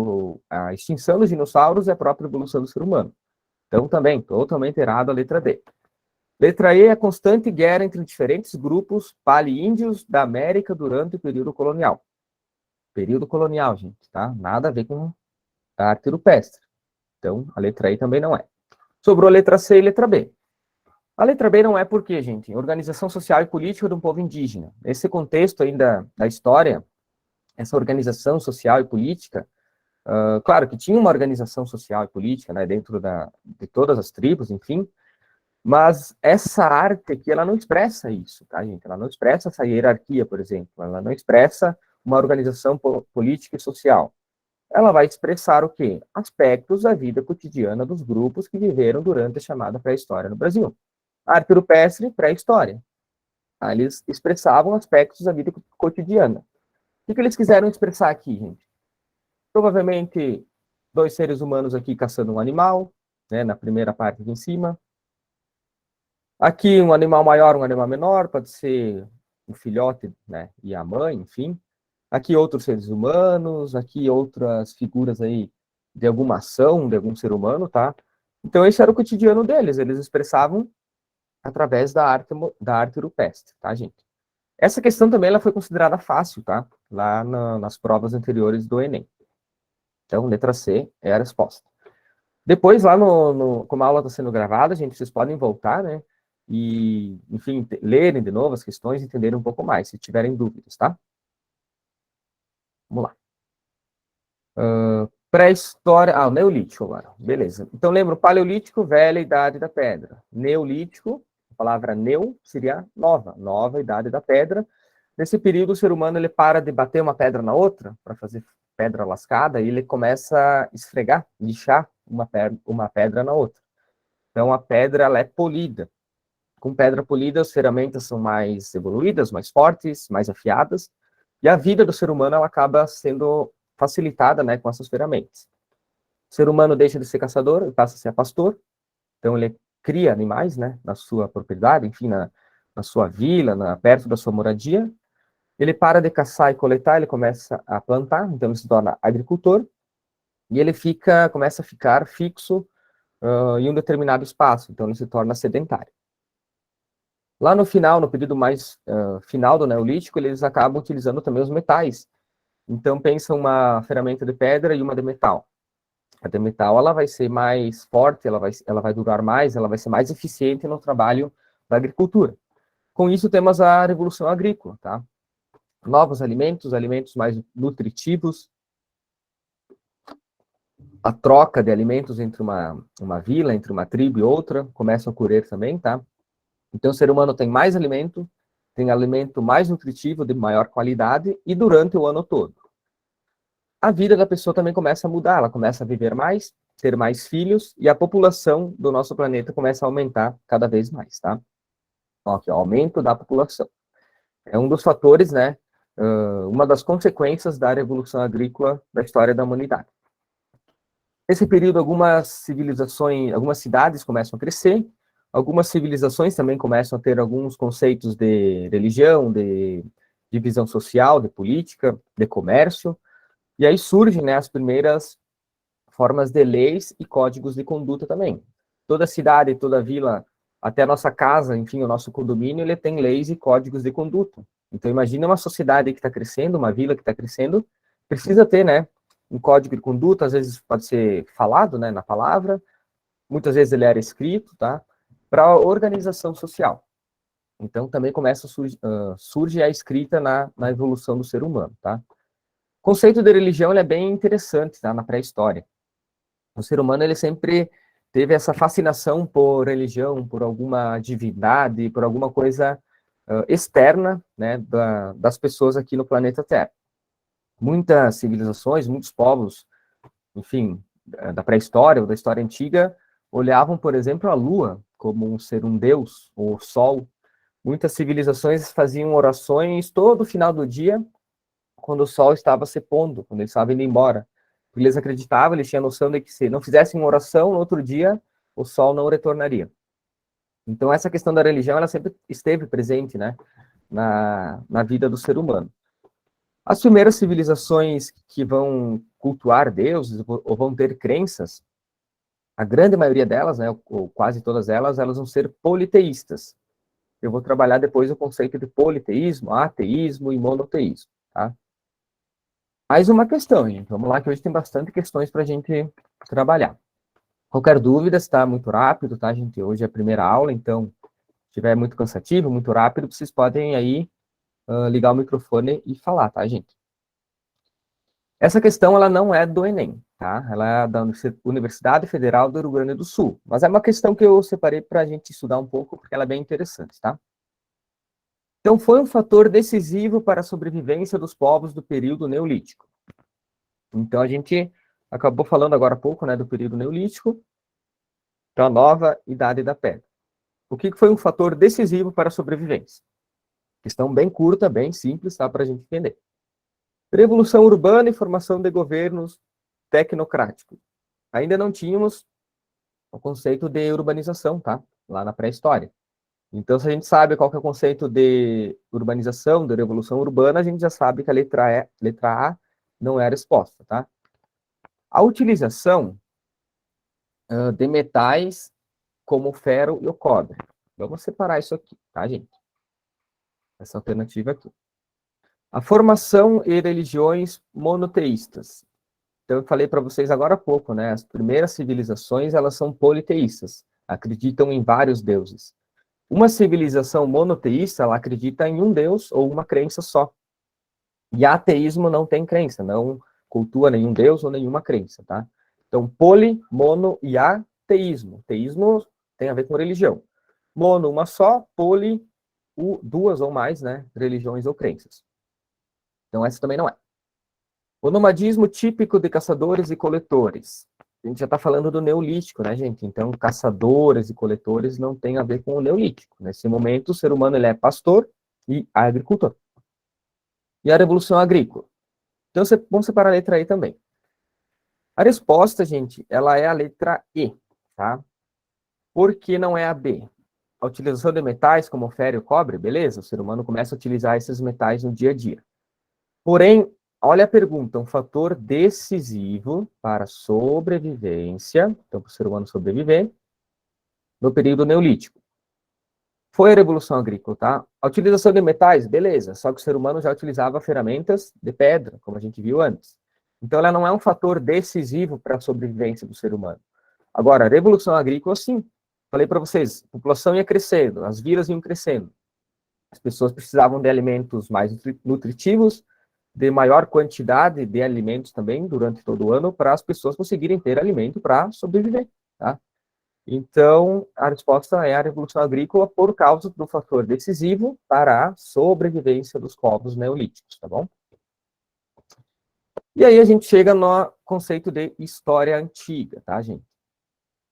a extinção dos dinossauros e a própria evolução do ser humano. Então, também, totalmente errado a letra D. Letra E, a constante guerra entre diferentes grupos pali-índios da América durante o período colonial. Período colonial, gente, tá? Nada a ver com a arte rupestre. Então, a letra E também não é. Sobrou a letra C e a letra B. A letra B não é por quê, gente? Organização social e política de um povo indígena. Nesse contexto ainda da história, essa organização social e política, claro que tinha uma organização social e política, né, dentro de todas as tribos, enfim, mas essa arte aqui, ela não expressa isso, tá, gente? Ela não expressa essa hierarquia, por exemplo, ela não expressa uma organização política e social. Ela vai expressar o quê? Aspectos da vida cotidiana dos grupos que viveram durante a chamada pré-história no Brasil. Arte rupestre, pré-história. Eles expressavam aspectos da vida cotidiana. O que eles quiseram expressar aqui, gente? Provavelmente, dois seres humanos aqui caçando um animal, né, na primeira parte aqui em cima. Aqui, um animal maior, um animal menor, pode ser o filhote, né, e a mãe, enfim. Aqui, outros seres humanos, aqui, outras figuras aí de alguma ação, de algum ser humano, tá? Então, esse era o cotidiano deles, eles expressavam através da arte rupestre, tá, gente? Essa questão também ela foi considerada fácil, tá? Lá nas provas anteriores do Enem. Então, letra C é a resposta. Depois, lá como a aula está sendo gravada, gente, vocês podem voltar, né? E, enfim, lerem de novo as questões e entenderem um pouco mais, se tiverem dúvidas, tá? Vamos lá. Pré-história... o Neolítico agora. Beleza. Então, lembra, o Paleolítico, velha idade da pedra. Neolítico, a palavra neo seria nova, nova idade da pedra. Nesse período, o ser humano ele para de bater uma pedra na outra, para fazer pedra lascada, e ele começa a esfregar, lixar uma pedra na outra. Então, a pedra ela é polida. Com pedra polida, as ferramentas são mais evoluídas, mais fortes, mais afiadas, e a vida do ser humano ela acaba sendo facilitada, né, com essas ferramentas. O ser humano deixa de ser caçador e passa a ser pastor, então ele cria animais, né, na sua propriedade, enfim, na sua vila, perto da sua moradia. Ele para de caçar e coletar, ele começa a plantar, então ele se torna agricultor, e ele começa a ficar fixo em um determinado espaço, então ele se torna sedentário. Lá no final, no período mais final do Neolítico, eles acabam utilizando também os metais. Então, pensa uma ferramenta de pedra e uma de metal. A de metal ela vai ser mais forte, ela vai durar mais, ela vai ser mais eficiente no trabalho da agricultura. Com isso, temos a Revolução Agrícola, tá? Novos alimentos, alimentos mais nutritivos, a troca de alimentos entre uma vila, entre uma tribo e outra, começam a ocorrer também, tá? Então, o ser humano tem mais alimento, tem alimento mais nutritivo, de maior qualidade, e durante o ano todo. A vida da pessoa também começa a mudar, ela começa a viver mais, ter mais filhos, e a população do nosso planeta começa a aumentar cada vez mais, tá? Então, aqui, ó, aumento da população. É um dos fatores, né, uma das consequências da Revolução Agrícola da história da humanidade. Nesse período, algumas civilizações, algumas cidades começam a crescer, algumas civilizações também começam a ter alguns conceitos de religião, de divisão social, de política, de comércio, e aí surgem, né, as primeiras formas de leis e códigos de conduta também. Toda cidade, toda vila, até a nossa casa, enfim, o nosso condomínio, ele tem leis e códigos de conduta. Então, imagina uma sociedade que está crescendo, uma vila que está crescendo, precisa ter, né, um código de conduta, às vezes pode ser falado, né, na palavra, muitas vezes ele era escrito, tá, para a organização social. Então, também começa surge a escrita na evolução do ser humano, tá. O conceito de religião ele é bem interessante, tá, na pré-história. O ser humano, ele sempre teve essa fascinação por religião, por alguma divindade, por alguma coisa externa, né, das pessoas aqui no planeta Terra. Muitas civilizações, muitos povos, enfim, da pré-história ou da história antiga, olhavam, por exemplo, a Lua como um deus, ou o Sol. Muitas civilizações faziam orações todo final do dia, quando o Sol estava se pondo, quando ele estava indo embora. Porque eles acreditavam, eles tinham a noção de que se não fizessem uma oração, no outro dia o Sol não retornaria. Então, essa questão da religião, ela sempre esteve presente, né, na vida do ser humano. As primeiras civilizações que vão cultuar deuses ou vão ter crenças, a grande maioria delas, né, ou quase todas elas, elas vão ser politeístas. Eu vou trabalhar depois o conceito de politeísmo, ateísmo e monoteísmo, tá? Mais uma questão, gente. Vamos lá, que hoje tem bastante questões para a gente trabalhar. Qualquer dúvida, está muito rápido, tá, gente? Hoje é a primeira aula, então, se estiver muito cansativo, muito rápido, vocês podem aí ligar o microfone e falar, tá, gente? Essa questão, ela não é do Enem, tá? Ela é da Universidade Federal do Rio Grande do Sul. Mas é uma questão que eu separei para a gente estudar um pouco, porque ela é bem interessante, tá? Então, foi um fator decisivo para a sobrevivência dos povos do período neolítico. Então, a gente acabou falando agora há pouco, né, do período neolítico, para a nova Idade da Pedra. O que foi um fator decisivo para a sobrevivência? Questão bem curta, bem simples, tá, para a gente entender. Revolução urbana e formação de governos tecnocráticos. Ainda não tínhamos o conceito de urbanização, tá? Lá na pré-história. Então, se a gente sabe qual que é o conceito de urbanização, de revolução urbana, a gente já sabe que a letra A não era exposta, tá? A utilização de metais como o ferro e o cobre. Vamos separar isso aqui, tá, gente? Essa alternativa aqui. A formação e religiões monoteístas. Então, eu falei para vocês agora há pouco, né? As primeiras civilizações, elas são politeístas, acreditam em vários deuses. Uma civilização monoteísta, ela acredita em um deus ou uma crença só. E ateísmo não tem crença, não cultua nenhum deus ou nenhuma crença, tá? Então, poli, mono e ateísmo. Teísmo tem a ver com religião. Mono, uma só, poli, duas ou mais, né? Religiões ou crenças. Então, essa também não é. O nomadismo típico de caçadores e coletores. A gente já está falando do neolítico, né, gente? Então, caçadores e coletores não tem a ver com o neolítico. Nesse momento, o ser humano ele é pastor e agricultor. E a revolução agrícola. Então, vamos separar a letra E também. A resposta, gente, ela é a letra E, tá? Por que não é a B? A utilização de metais como o ferro e o cobre, beleza? O ser humano começa a utilizar esses metais no dia a dia. Porém, olha a pergunta, um fator decisivo para a sobrevivência, então para o ser humano sobreviver, no período neolítico. Foi a Revolução Agrícola, tá? A utilização de metais, beleza, só que o ser humano já utilizava ferramentas de pedra, como a gente viu antes. Então, ela não é um fator decisivo para a sobrevivência do ser humano. Agora, a Revolução Agrícola, sim. Falei para vocês, a população ia crescendo, as vilas iam crescendo. As pessoas precisavam de alimentos mais nutritivos, de maior quantidade de alimentos também durante todo o ano, para as pessoas conseguirem ter alimento para sobreviver, tá? Então, a resposta é a Revolução Agrícola por causa do fator decisivo para a sobrevivência dos povos neolíticos, tá bom? E aí a gente chega no conceito de história antiga, tá, gente?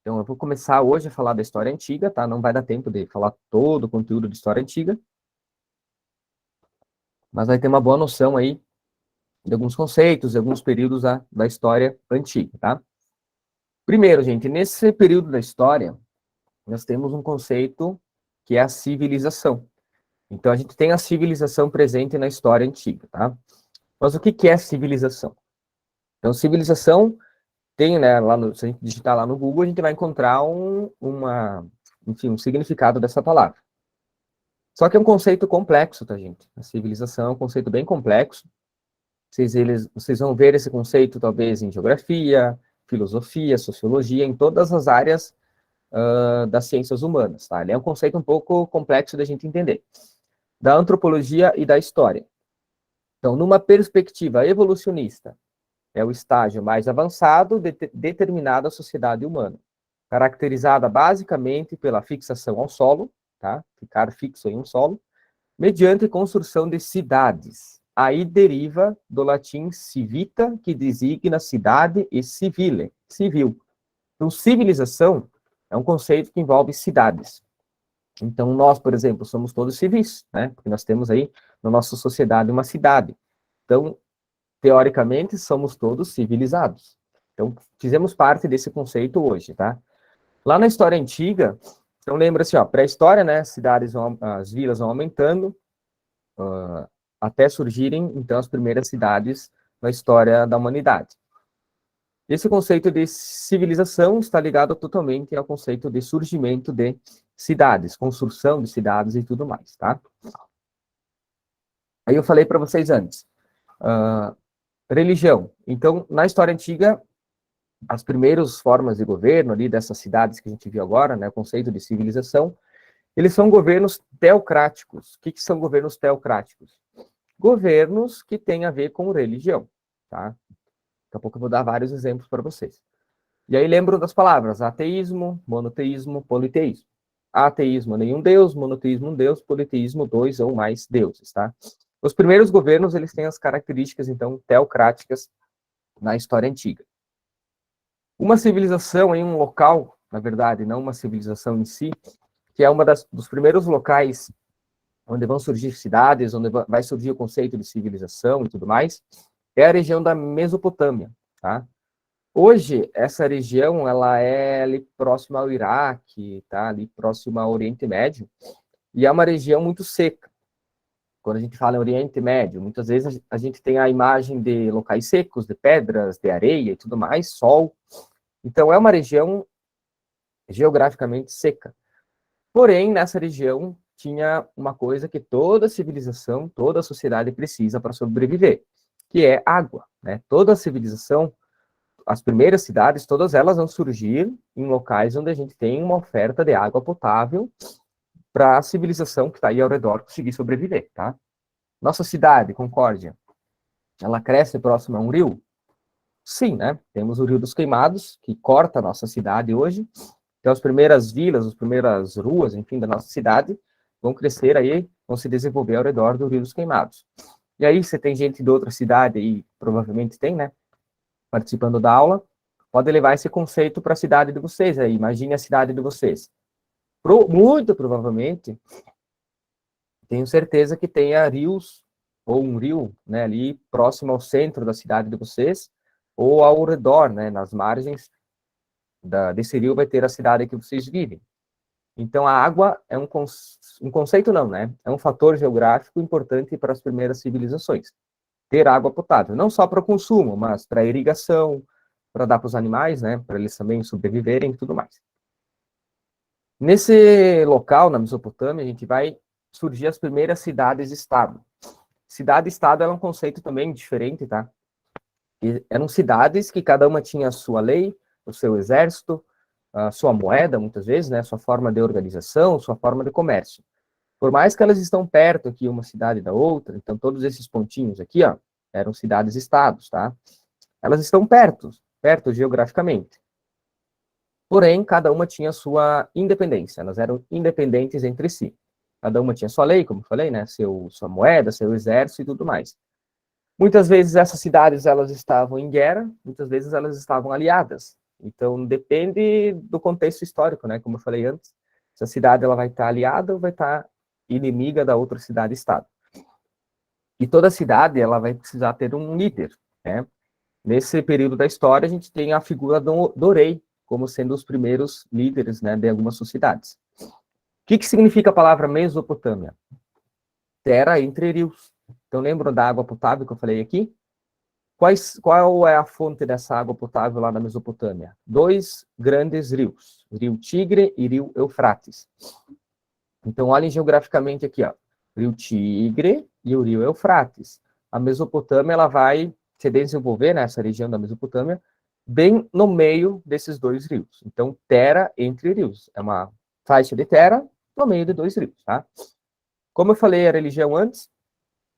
Então, eu vou começar hoje a falar da história antiga, tá? Não vai dar tempo de falar todo o conteúdo de história antiga, mas vai ter uma boa noção aí de alguns conceitos, de alguns períodos da história antiga, tá? Primeiro, gente, nesse período da história, nós temos um conceito que é a civilização. Então, a gente tem a civilização presente na história antiga, tá? Mas o que é civilização? Então, civilização tem, né, se a gente digitar lá no Google, a gente vai encontrar enfim, um significado dessa palavra. Só que é um conceito complexo, tá, gente? A civilização é um conceito bem complexo. Vocês vão ver esse conceito, talvez, em geografia, filosofia, sociologia, em todas as áreas das ciências humanas, tá? Ele é um conceito um pouco complexo da gente entender. Da antropologia e da história. Então, numa perspectiva evolucionista, é o estágio mais avançado de determinada sociedade humana, caracterizada basicamente pela fixação ao solo, tá? Ficar fixo em um solo, mediante construção de cidades. aí deriva do latim civita, que designa cidade, e civile, civil. Então, civilização é um conceito que envolve cidades. Então, nós, por exemplo, somos todos civis, né? Porque nós temos aí, na nossa sociedade, uma cidade. Então, teoricamente, somos todos civilizados. Então, fizemos parte desse conceito hoje, tá? Lá na história antiga, então lembra assim, ó, pré-história, né? As vilas vão aumentando, até surgirem, então, as primeiras cidades na história da humanidade. Esse conceito de civilização está ligado totalmente ao conceito de surgimento de cidades, construção de cidades e tudo mais, tá? Aí eu falei para vocês antes, religião. Então, na história antiga, as primeiras formas de governo ali dessas cidades que a gente viu agora, né, o conceito de civilização, eles são governos teocráticos. O que são governos teocráticos? Governos que têm a ver com religião, tá? Daqui a pouco eu vou dar vários exemplos para vocês. E aí lembram das palavras ateísmo, monoteísmo, politeísmo. Ateísmo, nenhum deus, monoteísmo, um deus, politeísmo, dois ou mais deuses, tá? Os primeiros governos, eles têm as características, então, teocráticas na história antiga. Uma civilização em um local, na verdade, não uma civilização em si, que é dos primeiros locais onde vão surgir cidades, onde vai surgir o conceito de civilização e tudo mais, é a região da Mesopotâmia, tá? Hoje, essa região, ela é ali próxima ao Iraque, tá? Ali próxima ao Oriente Médio, e é uma região muito seca. Quando a gente fala em Oriente Médio, muitas vezes a gente tem a imagem de locais secos, de pedras, de areia e tudo mais, sol. Então, é uma região geograficamente seca. Porém, nessa região, tinha uma coisa que toda civilização, toda sociedade precisa para sobreviver, que é água, né? Toda civilização, as primeiras cidades, todas elas vão surgir em locais onde a gente tem uma oferta de água potável para a civilização que está aí ao redor conseguir sobreviver, tá? Nossa cidade, Concórdia, ela cresce próxima a um rio? Sim, né? Temos o Rio dos Queimados, que corta a nossa cidade hoje. Então, as primeiras vilas, as primeiras ruas, enfim, da nossa cidade, vão crescer aí, vão se desenvolver ao redor do Rio dos Queimados. E aí, você tem gente de outra cidade aí, provavelmente tem, né? Participando da aula, pode levar esse conceito para a cidade de vocês aí. Imagine a cidade de vocês. Muito provavelmente, tenho certeza que tenha rios, ou um rio, né, ali próximo ao centro da cidade de vocês, ou ao redor, né, nas margens desse rio vai ter a cidade que vocês vivem. Então, a água é um conceito não, né? É um fator geográfico importante para as primeiras civilizações. Ter água potável, não só para consumo, mas para irrigação, para dar para os animais, né? Para eles também sobreviverem e tudo mais. Nesse local, na Mesopotâmia, a gente vai surgir as primeiras cidades-estado. Cidade-estado é um conceito também diferente, tá? E eram cidades que cada uma tinha a sua lei, o seu exército, a sua moeda, muitas vezes, né, sua forma de organização, sua forma de comércio. Por mais que elas estão perto aqui, uma cidade da outra, então todos esses pontinhos aqui, ó, eram cidades-estados, tá? Elas estão perto geograficamente. Porém, cada uma tinha sua independência, elas eram independentes entre si. Cada uma tinha sua lei, como eu falei, né, sua moeda, seu exército e tudo mais. Muitas vezes essas cidades elas estavam em guerra, muitas vezes elas estavam aliadas. Então depende do contexto histórico, né? Como eu falei antes, se a cidade ela vai estar aliada ou vai estar inimiga da outra cidade-estado. E toda cidade ela vai precisar ter um líder, né? Nesse período da história a gente tem a figura do rei como sendo os primeiros líderes, né, de algumas sociedades. O que significa a palavra Mesopotâmia? Terra entre rios. Então lembram da água potável que eu falei aqui? Qual é a fonte dessa água potável lá na Mesopotâmia? Dois grandes rios, o rio Tigre e o rio Eufrates. Então, olhem geograficamente aqui, ó, rio Tigre e o rio Eufrates. A Mesopotâmia ela vai se desenvolver nessa região da Mesopotâmia, bem no meio desses dois rios. Então, terra entre rios. É uma faixa de terra no meio de dois rios, tá? Como eu falei a religião antes,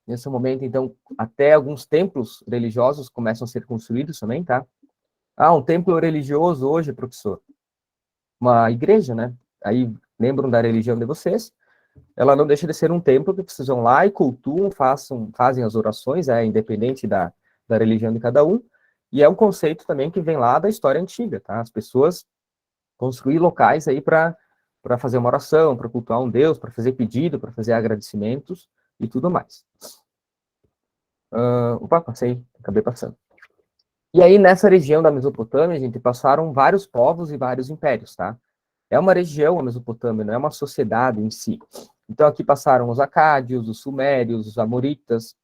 nesse momento, então, até alguns templos religiosos começam a ser construídos também, tá? Ah, um templo religioso hoje, professor? Uma igreja, né? Aí, lembram da religião de vocês? ela não deixa de ser um templo que vocês vão lá e cultuam, fazem as orações, independente da religião de cada um, e é um conceito também que vem lá da história antiga, tá? As pessoas construir locais aí para fazer uma oração, para cultuar um Deus, para fazer pedido, para fazer agradecimentos e tudo mais. Opa, acabei passando. E aí, nessa região da Mesopotâmia, gente, passaram vários povos e vários impérios, tá? É uma região, a Mesopotâmia, não é uma sociedade em si. Então, aqui passaram os acádios, os sumérios, os amoritas,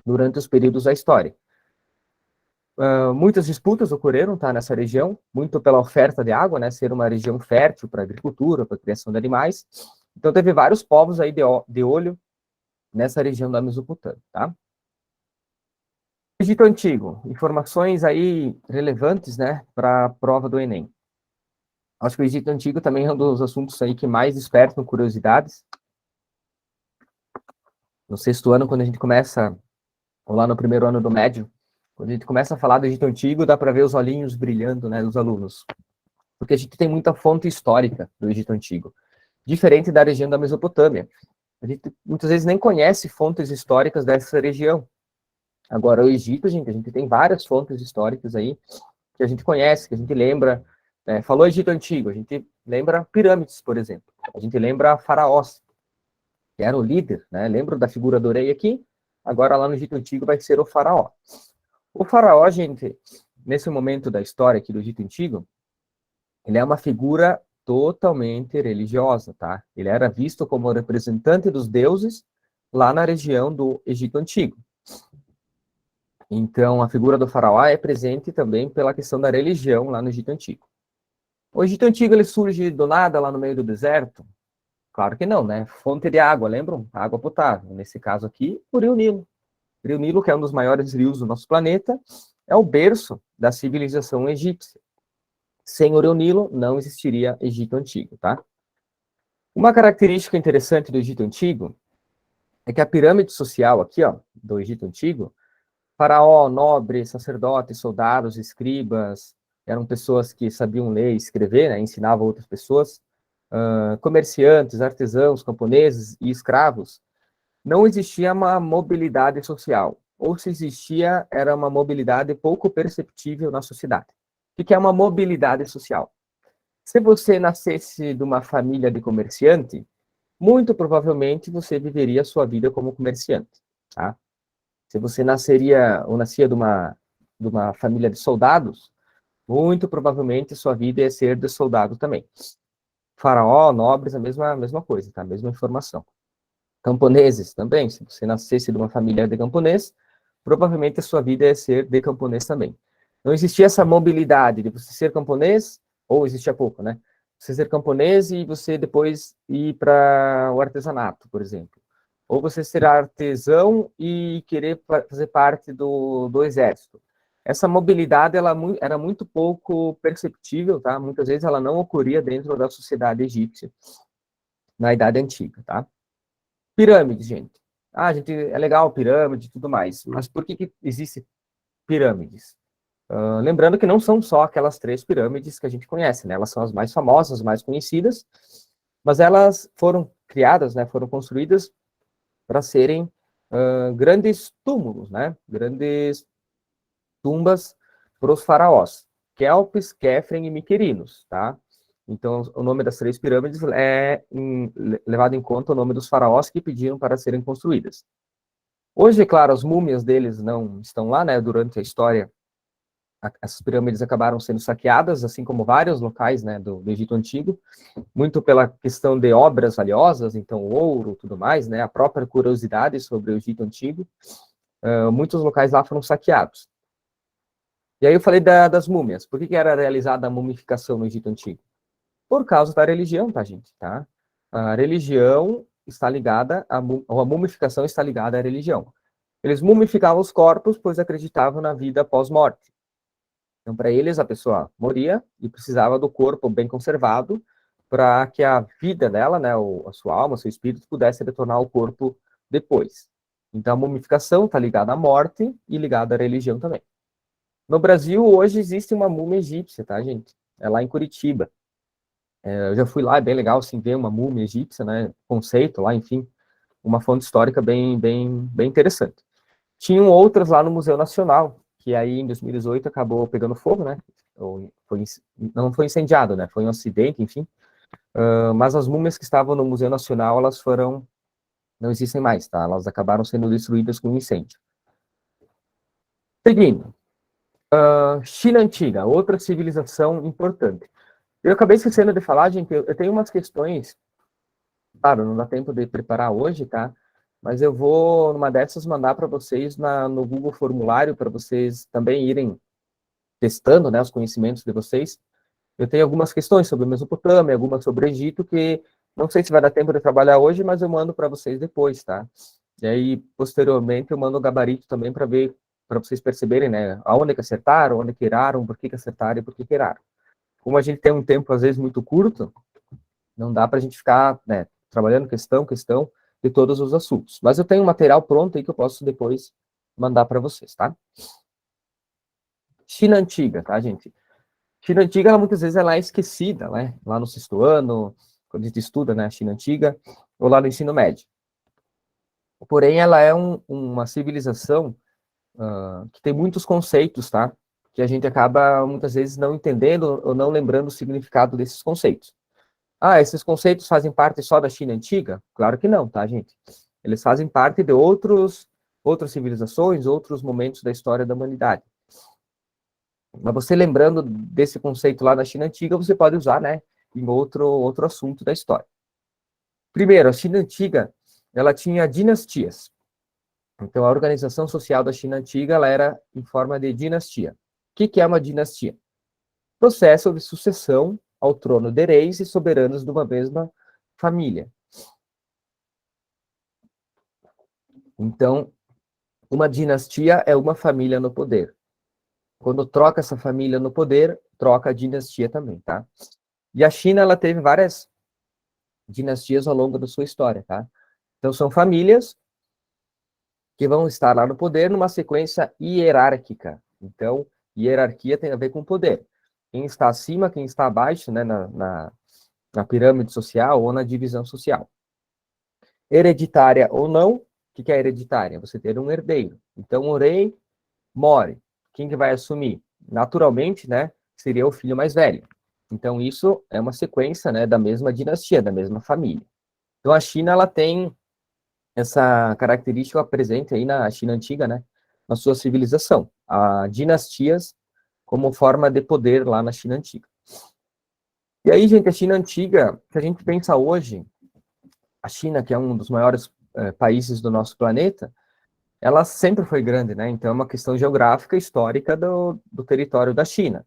durante os períodos da história. Muitas disputas ocorreram, tá, nessa região, muito pela oferta de água, né, ser uma região fértil para agricultura, para criação de animais. Então, teve vários povos aí de olho nessa região da Mesopotâmia, tá? Egito Antigo, informações aí relevantes, né, para a prova do Enem. Acho que o Egito Antigo também é um dos assuntos aí que mais despertam curiosidades. No sexto ano, quando a gente começa, ou lá no primeiro ano do médio, quando a gente começa a falar do Egito Antigo, dá para ver os olhinhos brilhando, né, dos alunos. Porque a gente tem muita fonte histórica do Egito Antigo, diferente da região da Mesopotâmia. A gente muitas vezes nem conhece fontes históricas dessa região. Agora, o Egito, a gente tem várias fontes históricas aí que a gente conhece, que a gente lembra. Falou Egito Antigo, a gente lembra pirâmides, por exemplo. A gente lembra faraós, que era o líder, né? Lembro da figura do rei aqui, agora lá no Egito Antigo vai ser o faraó. O faraó, gente, nesse momento da história aqui do Egito Antigo, ele é uma figura totalmente religiosa, tá? Ele era visto como representante dos deuses lá na região do Egito Antigo. Então, a figura do faraó é presente também pela questão da religião lá no Egito Antigo. O Egito Antigo, ele surge do nada lá no meio do deserto? Claro que não, né? Fonte de água, lembram? Água potável. Nesse caso aqui, o Rio Nilo. O Rio Nilo, que é um dos maiores rios do nosso planeta, é o berço da civilização egípcia. Sem o Rio Nilo, não existiria Egito Antigo, tá? Uma característica interessante do Egito Antigo é que a pirâmide social aqui, ó, do Egito Antigo, faraó, nobre, sacerdotes, soldados, escribas, eram pessoas que sabiam ler e escrever, né, ensinavam outras pessoas, comerciantes, artesãos, camponeses e escravos. Não existia uma mobilidade social, ou se existia, era uma mobilidade pouco perceptível na sociedade. O que é uma mobilidade social? Se você nascesse de uma família de comerciante, muito provavelmente você viveria a sua vida como comerciante, tá? Se você nasceria ou nascia de uma família de soldados, muito provavelmente sua vida ia ser de soldado também. Faraó, nobres, a mesma coisa, tá? A mesma informação. Camponeses também, se você nascesse de uma família de camponês, provavelmente a sua vida ia ser de camponês também. Não existia essa mobilidade de você ser camponês, ou existia pouco, né? Você ser camponês e você depois ir para o artesanato, por exemplo. Ou você ser artesão e querer fazer parte do exército. Essa mobilidade ela era muito pouco perceptível, tá? Muitas vezes ela não ocorria dentro da sociedade egípcia na Idade Antiga, tá? Pirâmides, gente. Gente, é legal pirâmide e tudo mais, mas por que existem pirâmides? Lembrando que não são só aquelas 3 pirâmides que a gente conhece, né? Elas são as mais famosas, mais conhecidas, mas elas foram criadas, né? Foram construídas para serem grandes túmulos, né? Grandes tumbas para os faraós, Kelpis, Kefren e Miquerinos, tá? Então, o nome das 3 pirâmides é levado em conta o nome dos faraós que pediram para serem construídas. Hoje, claro, as múmias deles não estão lá, né? Durante a história, essas pirâmides acabaram sendo saqueadas, assim como vários locais, né, do Egito Antigo, muito pela questão de obras valiosas, então ouro, tudo mais, né? A própria curiosidade sobre o Egito Antigo, muitos locais lá foram saqueados. E aí eu falei das múmias. Por que era realizada a mumificação no Egito Antigo? Por causa da religião, tá, gente? Tá? A religião está ligada, a mumificação está ligada à religião. Eles mumificavam os corpos, pois acreditavam na vida pós-morte. Então, para eles, a pessoa moria e precisava do corpo bem conservado para que a vida dela, né, a sua alma, seu espírito, pudesse retornar ao corpo depois. Então, a mumificação está ligada à morte e ligada à religião também. No Brasil, hoje, existe uma múmia egípcia, tá, gente? É lá em Curitiba. Eu já fui lá, é bem legal, assim, ver uma múmia egípcia, né, conceito lá, enfim, uma fonte histórica bem interessante. Tinham outras lá no Museu Nacional, que aí em 2018 acabou pegando fogo, né, não foi incendiado, né, foi um acidente, enfim, mas as múmias que estavam no Museu Nacional, não existem mais, tá, elas acabaram sendo destruídas com um incêndio. Seguindo, China Antiga, outra civilização importante. Eu acabei esquecendo de falar, gente, eu tenho umas questões. Claro, não dá tempo de preparar hoje, tá? Mas eu vou, numa dessas, mandar para vocês no Google Formulário, para vocês também irem testando, né, os conhecimentos de vocês. Eu tenho algumas questões sobre Mesopotâmia, algumas sobre Egito, que não sei se vai dar tempo de trabalhar hoje, mas eu mando para vocês depois, tá? E aí, posteriormente, eu mando o gabarito também para ver, para vocês perceberem, né, aonde que acertaram, onde que erraram, por que que acertaram e por que que erraram. Como a gente tem um tempo, às vezes, muito curto, não dá para a gente ficar, né, trabalhando questão de todos os assuntos. Mas eu tenho um material pronto aí que eu posso depois mandar para vocês, tá? China Antiga, tá, gente? China Antiga, ela, muitas vezes, ela é esquecida, né? Lá no sexto ano, quando a gente estuda, né, a China Antiga, ou lá no ensino médio. Porém, ela é uma civilização que tem muitos conceitos, tá? Que a gente acaba, muitas vezes, não entendendo ou não lembrando o significado desses conceitos. Ah, esses conceitos fazem parte só da China antiga? Claro que não, tá, gente? Eles fazem parte de outras civilizações, outros momentos da história da humanidade. Mas você lembrando desse conceito lá na China antiga, você pode usar, né, em outro assunto da história. Primeiro, a China antiga, ela tinha dinastias. Então, a organização social da China antiga, ela era em forma de dinastia. O que é uma dinastia? Processo de sucessão ao trono de reis e soberanos de uma mesma família. Então, uma dinastia é uma família no poder. Quando troca essa família no poder, troca a dinastia também, tá? E a China, ela teve várias dinastias ao longo da sua história, tá? Então, são famílias que vão estar lá no poder numa sequência hierárquica. Então, hierarquia tem a ver com poder. Quem está acima, quem está abaixo, né, na pirâmide social ou na divisão social. Hereditária ou não, o que é hereditária? Você ter um herdeiro. Então, o rei morre. Quem que vai assumir? Naturalmente, né, seria o filho mais velho. Então, isso é uma sequência, né, da mesma dinastia, da mesma família. Então, a China, ela tem essa característica presente aí na China antiga, né, na sua civilização. A dinastias como forma de poder lá na China antiga. E aí, gente, a China antiga, que a gente pensa hoje, a China, que é um dos maiores países do nosso planeta, ela sempre foi grande, né? Então é uma questão geográfica histórica do território da China.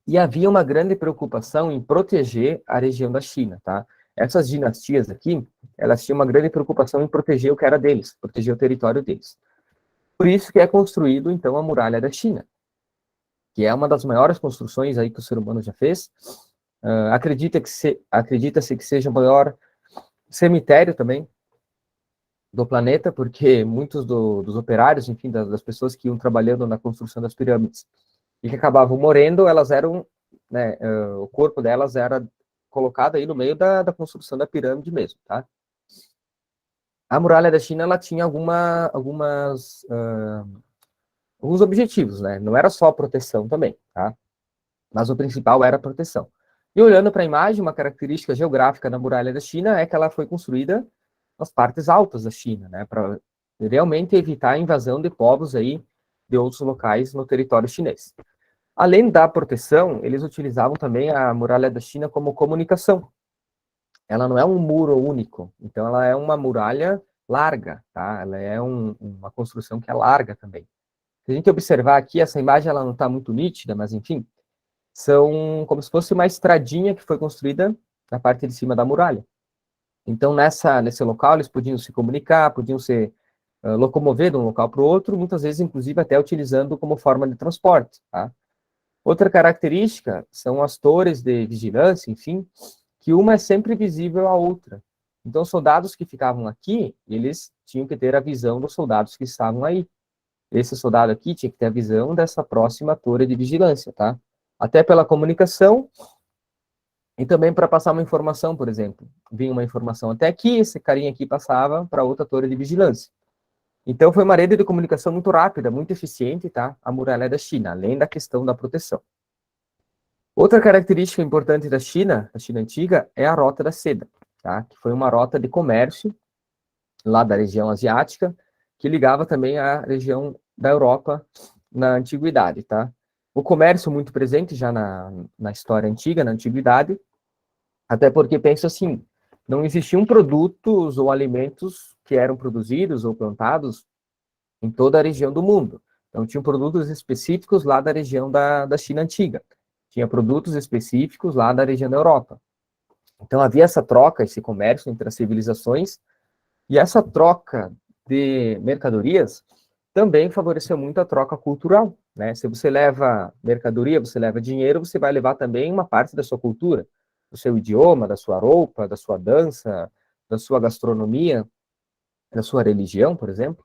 E havia uma grande preocupação em proteger a região da China, tá? Essas dinastias aqui, elas tinham uma grande preocupação em proteger o que era deles, proteger o território deles. Por isso que é construído, então, a Muralha da China, que é uma das maiores construções aí que o ser humano já fez. Acredita-se que seja o maior cemitério também do planeta, porque muitos dos operários, enfim, das pessoas que iam trabalhando na construção das pirâmides e que acabavam morrendo, elas eram, né, o corpo delas era colocado aí no meio da construção da pirâmide mesmo, tá? A muralha da China, ela tinha alguns objetivos, né? Não era só proteção também, tá? Mas o principal era a proteção. E olhando para a imagem, uma característica geográfica da muralha da China é que ela foi construída nas partes altas da China, né, para realmente evitar a invasão de povos aí de outros locais no território chinês. Além da proteção, eles utilizavam também a muralha da China como comunicação. Ela não é um muro único, então ela é uma muralha larga, tá? Ela é uma construção que é larga também. Se a gente observar aqui, essa imagem ela não está muito nítida, mas enfim, são como se fosse uma estradinha que foi construída na parte de cima da muralha. Então, nesse local, eles podiam se comunicar, podiam se locomover de um local para o outro, muitas vezes, inclusive, até utilizando como forma de transporte. Tá? Outra característica são as torres de vigilância, enfim, que uma é sempre visível à outra. Então, soldados que ficavam aqui, eles tinham que ter a visão dos soldados que estavam aí. Esse soldado aqui tinha que ter a visão dessa próxima torre de vigilância, tá? Até pela comunicação E também para passar uma informação, por exemplo, vinha uma informação até aqui, esse carinha aqui passava para outra torre de vigilância. Então foi uma rede de comunicação muito rápida, muito eficiente, tá? A muralha da China, além da questão da proteção. Outra característica importante da China antiga, é a Rota da Seda, tá? Que foi uma rota de comércio lá da região asiática, que ligava também à região da Europa na antiguidade, tá? O comércio muito presente já na história antiga, na antiguidade, até porque pensa assim, não existiam produtos ou alimentos que eram produzidos ou plantados em toda a região do mundo. Então, tinham produtos específicos lá da região da China antiga. Tinha produtos específicos lá da região da Europa. Então, havia essa troca, esse comércio entre as civilizações, e essa troca de mercadorias também favoreceu muito a troca cultural, né? Se você leva mercadoria, você leva dinheiro, você vai levar também uma parte da sua cultura, do seu idioma, da sua roupa, da sua dança, da sua gastronomia, da sua religião, por exemplo.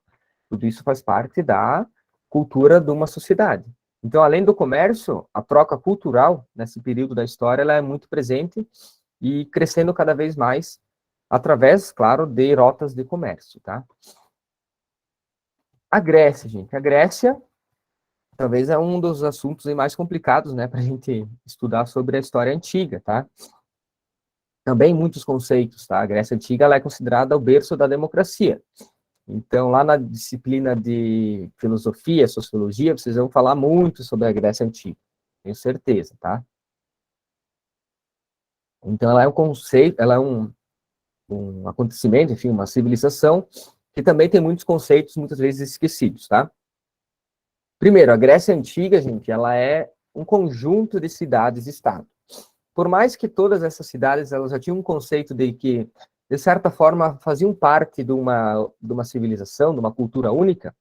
Tudo isso faz parte da cultura de uma sociedade. Então, além do comércio, a troca cultural, nesse período da história, ela é muito presente e crescendo cada vez mais, através, claro, de rotas de comércio, tá? A Grécia, gente. A Grécia, talvez é um dos assuntos mais complicados, né, para a gente estudar sobre a história antiga, tá? Também muitos conceitos, tá? A Grécia Antiga, ela é considerada o berço da democracia. Então, lá na disciplina de filosofia, sociologia, vocês vão falar muito sobre a Grécia Antiga, tenho certeza, tá? Então, ela é um conceito, ela é um acontecimento, enfim, uma civilização que também tem muitos conceitos, muitas vezes esquecidos, tá? Primeiro, a Grécia Antiga, gente, ela é um conjunto de cidades-estado. Por mais que todas essas cidades, elas já tinham um conceito de que, de certa forma, faziam parte de uma civilização, de uma cultura única,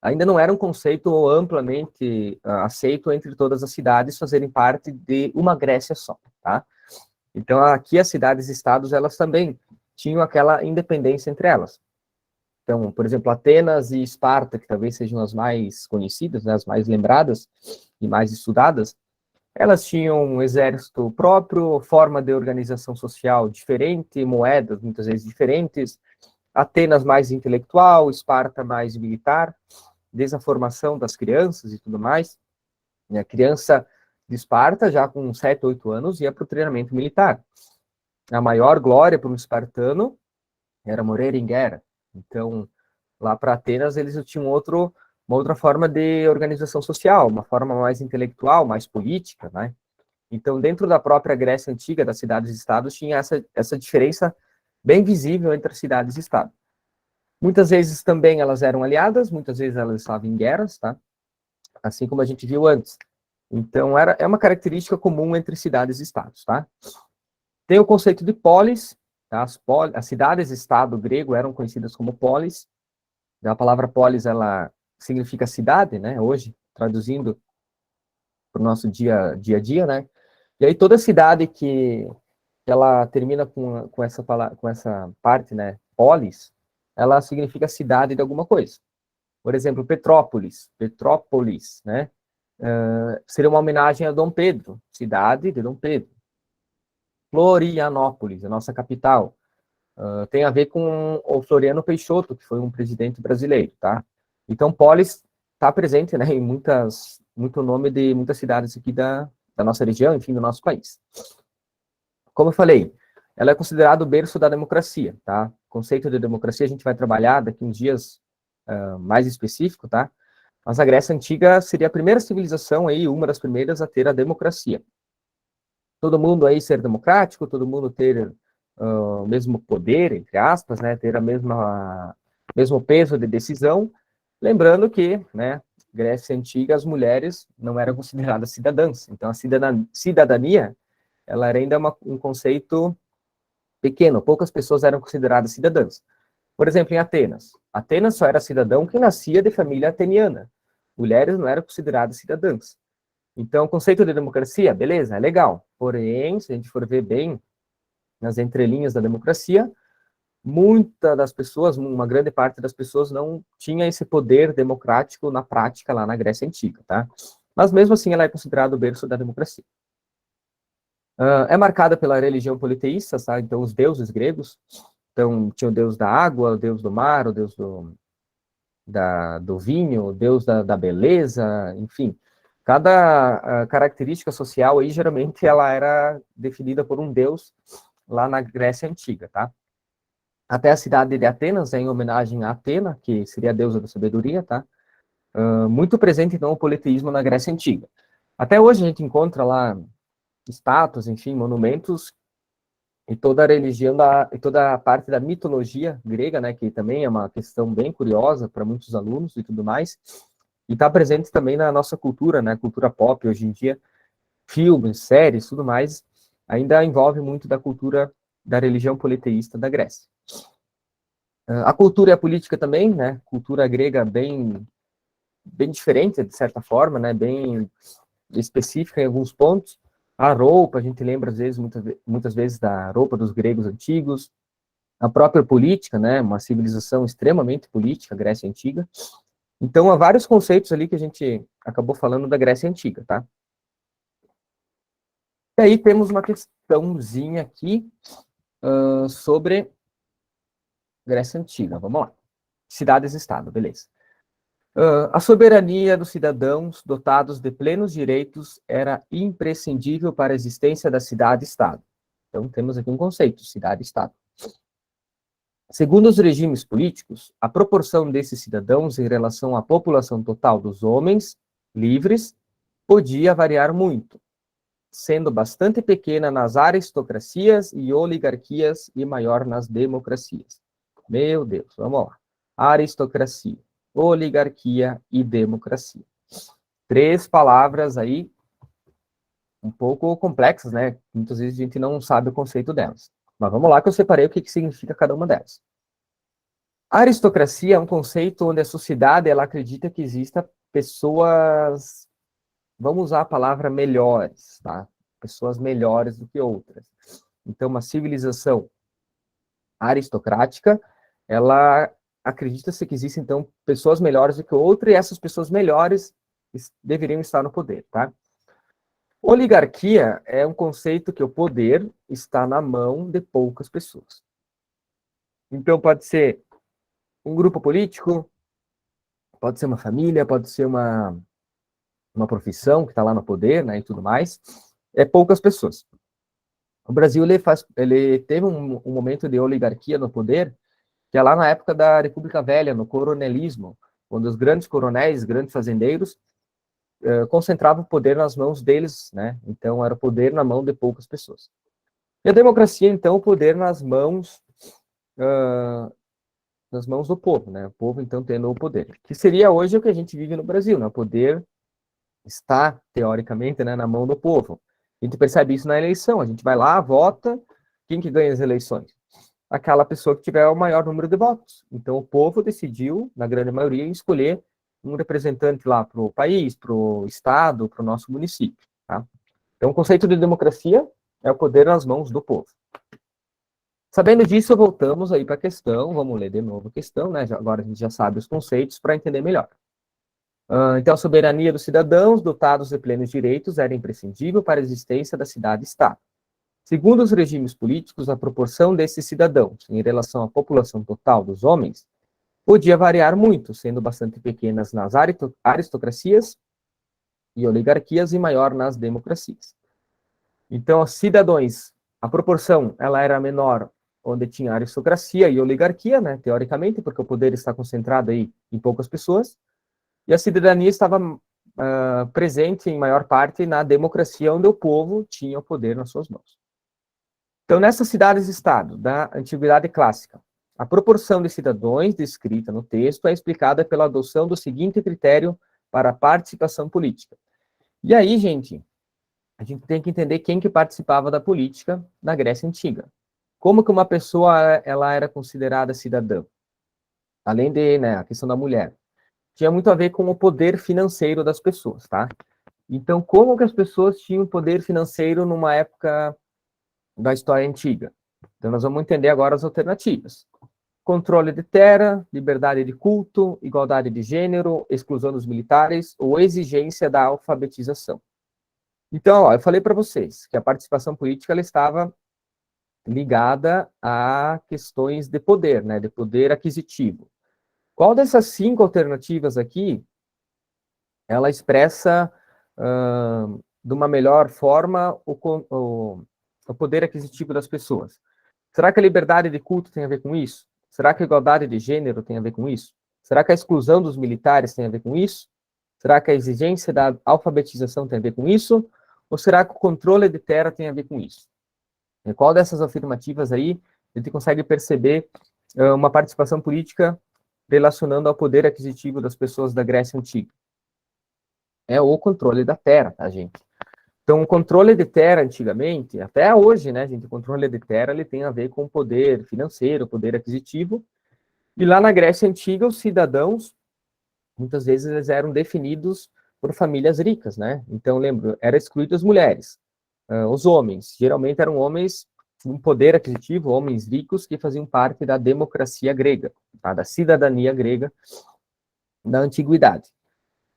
ainda não era um conceito amplamente aceito entre todas as cidades fazerem parte de uma Grécia só, tá? Então, aqui as cidades-estados, elas também tinham aquela independência entre elas. Então, por exemplo, Atenas e Esparta, que talvez sejam as mais conhecidas, né, as mais lembradas e mais estudadas, elas tinham um exército próprio, forma de organização social diferente, moedas muitas vezes diferentes, Atenas mais intelectual, Esparta mais militar, desde a formação das crianças e tudo mais. A criança de Esparta, já com 7, 8 anos, ia para o treinamento militar. A maior glória para um espartano era morrer em guerra. Então, lá para Atenas, eles tinham uma outra forma de organização social, uma forma mais intelectual, mais política, né? Então, dentro da própria Grécia Antiga, das cidades-estados, tinha essa diferença bem visível entre as cidades-estado. Muitas vezes também elas eram aliadas, muitas vezes elas estavam em guerras, tá? Assim como a gente viu antes. Então, é uma característica comum entre cidades e estados, tá? Tem o conceito de polis, tá? As cidades-estado grego eram conhecidas como polis. A palavra polis, ela significa cidade, né? Hoje, traduzindo para o nosso dia a dia, né? E aí toda cidade que ela termina com essa parte, né? Polis, ela significa cidade de alguma coisa. Por exemplo, Petrópolis, né? Seria uma homenagem a Dom Pedro, cidade de Dom Pedro. Florianópolis, a nossa capital, tem a ver com o Floriano Peixoto, que foi um presidente brasileiro, tá? Então, Polis está presente, né, em muito nome de muitas cidades aqui da nossa região, enfim, do nosso país. Como eu falei, ela é considerada o berço da democracia, tá? O conceito de democracia a gente vai trabalhar daqui uns dias mais específico, tá? Mas a Grécia Antiga seria a primeira civilização aí, uma das primeiras a ter a democracia. Todo mundo aí ser democrático, todo mundo ter o mesmo poder, entre aspas, né, ter mesmo peso de decisão, lembrando que, né, Grécia Antiga, as mulheres não eram consideradas cidadãs, então a cidadania, ela era ainda um conceito pequeno, poucas pessoas eram consideradas cidadãs. Por exemplo, em Atenas só era cidadão quem nascia de família ateniana, mulheres não eram consideradas cidadãs. Então, o conceito de democracia, beleza, é legal. Porém, se a gente for ver bem nas entrelinhas da democracia, muitas das pessoas, uma grande parte das pessoas não tinha esse poder democrático na prática lá na Grécia Antiga, tá? Mas mesmo assim ela é considerada o berço da democracia. É marcada pela religião politeísta, tá? Então, os deuses gregos, então, tinha o deus da água, o deus do mar, o deus do vinho, o deus da beleza, enfim. Cada característica social aí, geralmente, ela era definida por um deus lá na Grécia Antiga, tá? Até a cidade de Atenas, em homenagem a Atena, que seria a deusa da sabedoria, tá? Muito presente, então, o politeísmo na Grécia Antiga. Até hoje a gente encontra lá estátuas, enfim, monumentos e toda a religião e toda a parte da mitologia grega, né, que também é uma questão bem curiosa para muitos alunos e tudo mais, e está presente também na nossa cultura, né, cultura pop hoje em dia, filmes, séries, tudo mais, ainda envolve muito da cultura da religião politeísta da Grécia. A cultura e a política também, né, cultura grega bem diferente, de certa forma, né, bem específica em alguns pontos. A roupa, a gente lembra, às vezes, muitas vezes, da roupa dos gregos antigos, a própria política, né, uma civilização extremamente política, a Grécia Antiga. Então, há vários conceitos ali que a gente acabou falando da Grécia Antiga, tá? E aí temos uma questãozinha aqui sobre Grécia Antiga, vamos lá. Cidades-estado, beleza. A soberania dos cidadãos dotados de plenos direitos era imprescindível para a existência da cidade-estado. Então, temos aqui um conceito, cidade-estado. Segundo os regimes políticos, a proporção desses cidadãos em relação à população total dos homens livres podia variar muito, sendo bastante pequena nas aristocracias e oligarquias e maior nas democracias. Meu Deus, vamos lá. Aristocracia, oligarquia e democracia. 3 palavras aí um pouco complexas, né? Muitas vezes a gente não sabe o conceito delas. Mas vamos lá que eu separei o que significa cada uma delas. A aristocracia é um conceito onde a sociedade ela acredita que exista pessoas, vamos usar a palavra melhores, tá? Pessoas melhores do que outras. Então, uma civilização aristocrática, ela acredita-se que existem, então, pessoas melhores do que outra e essas pessoas melhores deveriam estar no poder, tá? Oligarquia é um conceito que o poder está na mão de poucas pessoas. Então, pode ser um grupo político, pode ser uma família, pode ser uma profissão que está lá no poder, né, e tudo mais, é poucas pessoas. O Brasil ele teve um momento de oligarquia no poder, que é lá na época da República Velha, no coronelismo, quando os grandes coronéis, grandes fazendeiros, concentravam o poder nas mãos deles, né? Então era o poder na mão de poucas pessoas. E a democracia, então, o poder nas mãos do povo, né? O povo, então, tendo o poder. Que seria hoje o que a gente vive no Brasil, né? O poder está, teoricamente, né, na mão do povo. A gente percebe isso na eleição. A gente vai lá, vota, quem que ganha as eleições? Aquela pessoa que tiver o maior número de votos. Então, o povo decidiu, na grande maioria, escolher um representante lá para o país, para o estado, para o nosso município. Tá? Então, o conceito de democracia é o poder nas mãos do povo. Sabendo disso, voltamos aí para a questão, vamos ler de novo a questão, né? Agora a gente já sabe os conceitos para entender melhor. Então, a soberania dos cidadãos, dotados de plenos direitos, era imprescindível para a existência da cidade-estado. Segundo os regimes políticos, a proporção desses cidadãos em relação à população total dos homens podia variar muito, sendo bastante pequenas nas aristocracias e oligarquias e maior nas democracias. Então, os cidadãos, a proporção ela era menor onde tinha aristocracia e oligarquia, né, teoricamente, porque o poder está concentrado aí em poucas pessoas, e a cidadania estava presente em maior parte na democracia, onde o povo tinha o poder nas suas mãos. Então, nessas cidades-estado da Antiguidade Clássica, a proporção de cidadãos descrita no texto é explicada pela adoção do seguinte critério para a participação política. E aí, gente, a gente tem que entender quem que participava da política na Grécia Antiga. Como que uma pessoa ela era considerada cidadã? Além de, né, a questão da mulher. Tinha muito a ver com o poder financeiro das pessoas, tá? Então, como que as pessoas tinham poder financeiro numa época da história antiga? Então, nós vamos entender agora as alternativas. Controle de terra, liberdade de culto, igualdade de gênero, exclusão dos militares ou exigência da alfabetização. Então, ó, eu falei para vocês que a participação política ela estava ligada a questões de poder, né, de poder aquisitivo. Qual dessas 5 alternativas aqui ela expressa de uma melhor forma o poder aquisitivo das pessoas? Será que a liberdade de culto tem a ver com isso? Será que a igualdade de gênero tem a ver com isso? Será que a exclusão dos militares tem a ver com isso? Será que a exigência da alfabetização tem a ver com isso? Ou será que o controle de terra tem a ver com isso? E qual dessas afirmativas aí a gente consegue perceber uma participação política relacionando ao poder aquisitivo das pessoas da Grécia Antiga? É o controle da terra, tá, gente? Então, o controle de terra, antigamente, até hoje, né, gente, o controle de terra ele tem a ver com o poder financeiro, poder aquisitivo. E lá na Grécia Antiga, os cidadãos, muitas vezes, eles eram definidos por famílias ricas, né? Então, lembro, era excluído as mulheres. Os homens, geralmente eram homens com poder aquisitivo, homens ricos que faziam parte da democracia grega, tá? Da cidadania grega da antiguidade.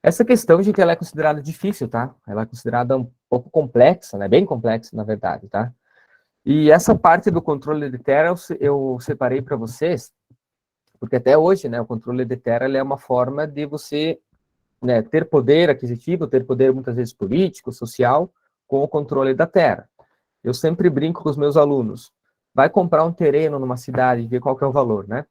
Essa questão, gente, ela é considerada difícil, tá? Ela é considerada um pouco complexa, né? Bem complexa, na verdade, tá? E essa parte do controle de terra eu separei para vocês, porque até hoje, né, o controle de terra é uma forma de você, né, ter poder aquisitivo, ter poder muitas vezes político, social, com o controle da terra. Eu sempre brinco com os meus alunos, vai comprar um terreno numa cidade e ver qual que é o valor, né?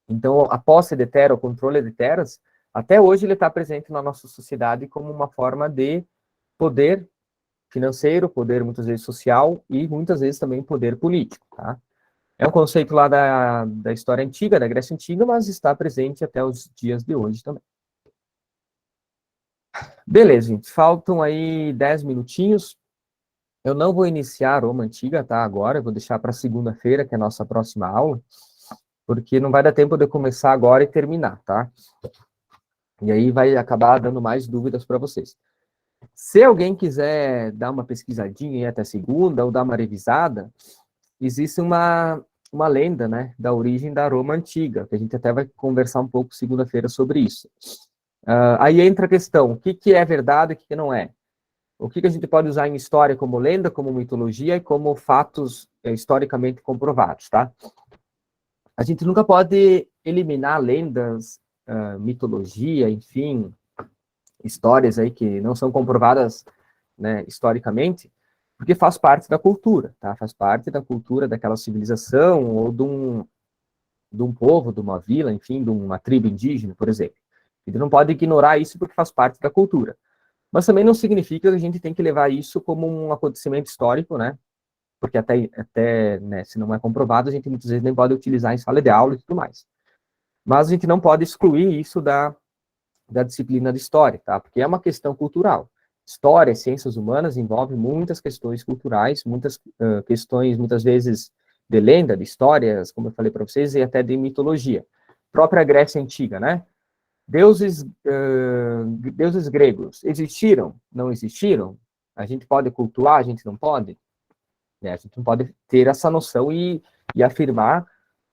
Então, a posse de terra, o controle de terras, até hoje ele está presente na nossa sociedade como uma forma de poder financeiro, poder muitas vezes social e muitas vezes também poder político, tá? É um conceito lá da história antiga, da Grécia Antiga, mas está presente até os dias de hoje também. Beleza, gente, faltam aí 10 minutinhos. Eu não vou iniciar a Roma Antiga, tá, agora, eu vou deixar para segunda-feira, que é a nossa próxima aula, porque não vai dar tempo de eu começar agora e terminar, tá? E aí vai acabar dando mais dúvidas para vocês. Se alguém quiser dar uma pesquisadinha até segunda, ou dar uma revisada, existe uma lenda, né, da origem da Roma Antiga, que a gente até vai conversar um pouco segunda-feira sobre isso. Aí entra a questão, o que, que é verdade e o que, que não é? O que, que a gente pode usar em história como lenda, como mitologia e como fatos historicamente comprovados, tá? A gente nunca pode eliminar lendas, mitologia, enfim, histórias aí que não são comprovadas, né, historicamente, porque faz parte da cultura, tá? Faz parte da cultura daquela civilização ou de um povo, de uma vila, enfim, de uma tribo indígena, por exemplo. A gente não pode ignorar isso porque faz parte da cultura. Mas também não significa que a gente tem que levar isso como um acontecimento histórico, né? Porque até né, se não é comprovado, a gente muitas vezes nem pode utilizar em sala de aula e tudo mais. Mas a gente não pode excluir isso da disciplina de história, tá? Porque é uma questão cultural. História, ciências humanas envolve muitas questões culturais, muitas questões, muitas vezes, de lenda, de histórias, como eu falei para vocês, e até de mitologia. Própria Grécia Antiga, né? Deuses gregos existiram? Não existiram? A gente pode cultuar? A gente não pode? Né? A gente não pode ter essa noção e afirmar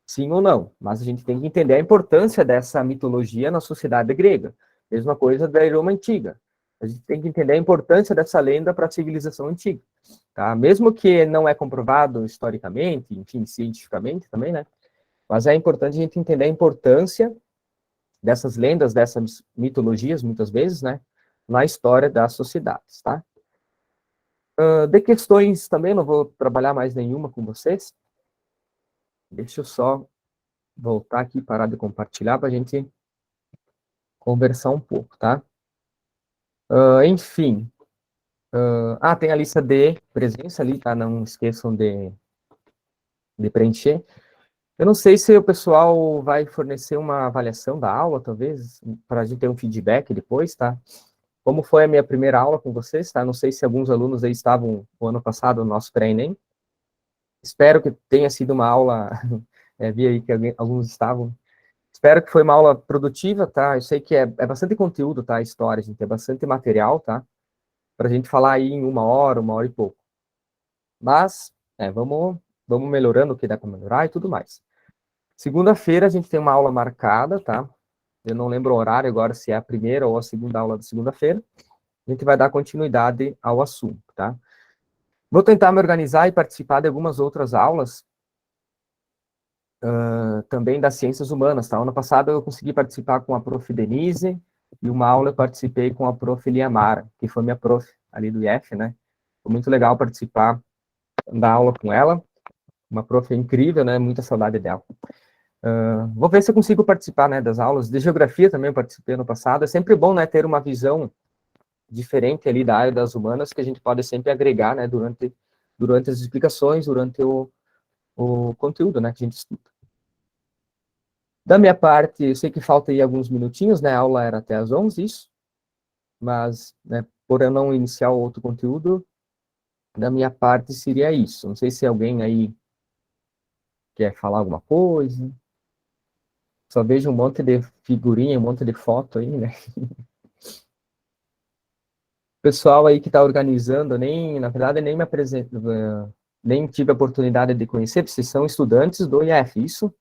sim ou não, mas a gente tem que entender a importância dessa mitologia na sociedade grega. Mesma coisa da Roma antiga. A gente tem que entender a importância dessa lenda para a civilização antiga, tá? Mesmo que não é comprovado historicamente, enfim, cientificamente também, né? Mas é importante a gente entender a importância dessas lendas, dessas mitologias, muitas vezes, né? Na história das sociedades, tá? De questões também, não vou trabalhar mais nenhuma com vocês. Deixa eu só voltar aqui, parar de compartilhar para a gente conversar um pouco, tá? Enfim. Tem a lista de presença ali, tá? Não esqueçam de preencher. Eu não sei se o pessoal vai fornecer uma avaliação da aula, talvez, para a gente ter um feedback depois, tá? Como foi a minha primeira aula com vocês, tá? Não sei se alguns alunos aí estavam o ano passado no nosso pré-ENEM. Espero que tenha sido uma aula, vi aí que alguns estavam. Espero que foi uma aula produtiva, tá? Eu sei que é bastante conteúdo, tá? História, gente, é bastante material, tá? Para a gente falar aí em uma hora e pouco. Mas, vamos melhorando o que dá para melhorar e tudo mais. Segunda-feira a gente tem uma aula marcada, tá? Eu não lembro o horário agora, se é a primeira ou a segunda aula da segunda-feira. a gente vai dar continuidade ao assunto, tá? Vou tentar me organizar e participar de algumas outras aulas, também das ciências humanas, tá? Ano passado eu consegui participar com a prof. Denise, e uma aula eu participei com a prof. Liamara, que foi minha prof ali do IF, né? Foi muito legal participar da aula com ela, uma prof incrível, né? Muita saudade dela. Vou ver se eu consigo participar, né, das aulas. De geografia também eu participei no passado. É sempre bom, né, ter uma visão diferente ali da área das humanas, que a gente pode sempre agregar, né, durante as explicações, durante o conteúdo, né, que a gente estuda. Da minha parte, eu sei que falta aí alguns minutinhos, né, a aula era até às 11, isso, mas, né, por eu não iniciar outro conteúdo, da minha parte seria isso. Não sei se alguém aí quer falar alguma coisa. Só vejo um monte de figurinha, um monte de foto aí, né. O pessoal aí que está organizando, na verdade, nem me apresento, nem tive a oportunidade de conhecer, porque vocês são estudantes do IF, isso?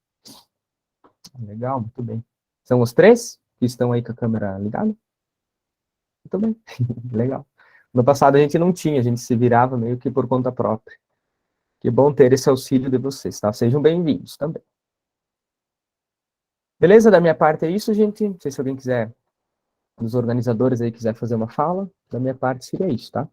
Legal, muito bem. São os três que estão aí com a câmera ligada? Muito bem, legal. No passado a gente não tinha, a gente se virava meio que por conta própria. Que bom ter esse auxílio de vocês, tá? Sejam bem-vindos também. Beleza? Da minha parte é isso, gente. Não sei se alguém quiser, dos organizadores aí quiser fazer uma fala. Da minha parte seria isso, tá?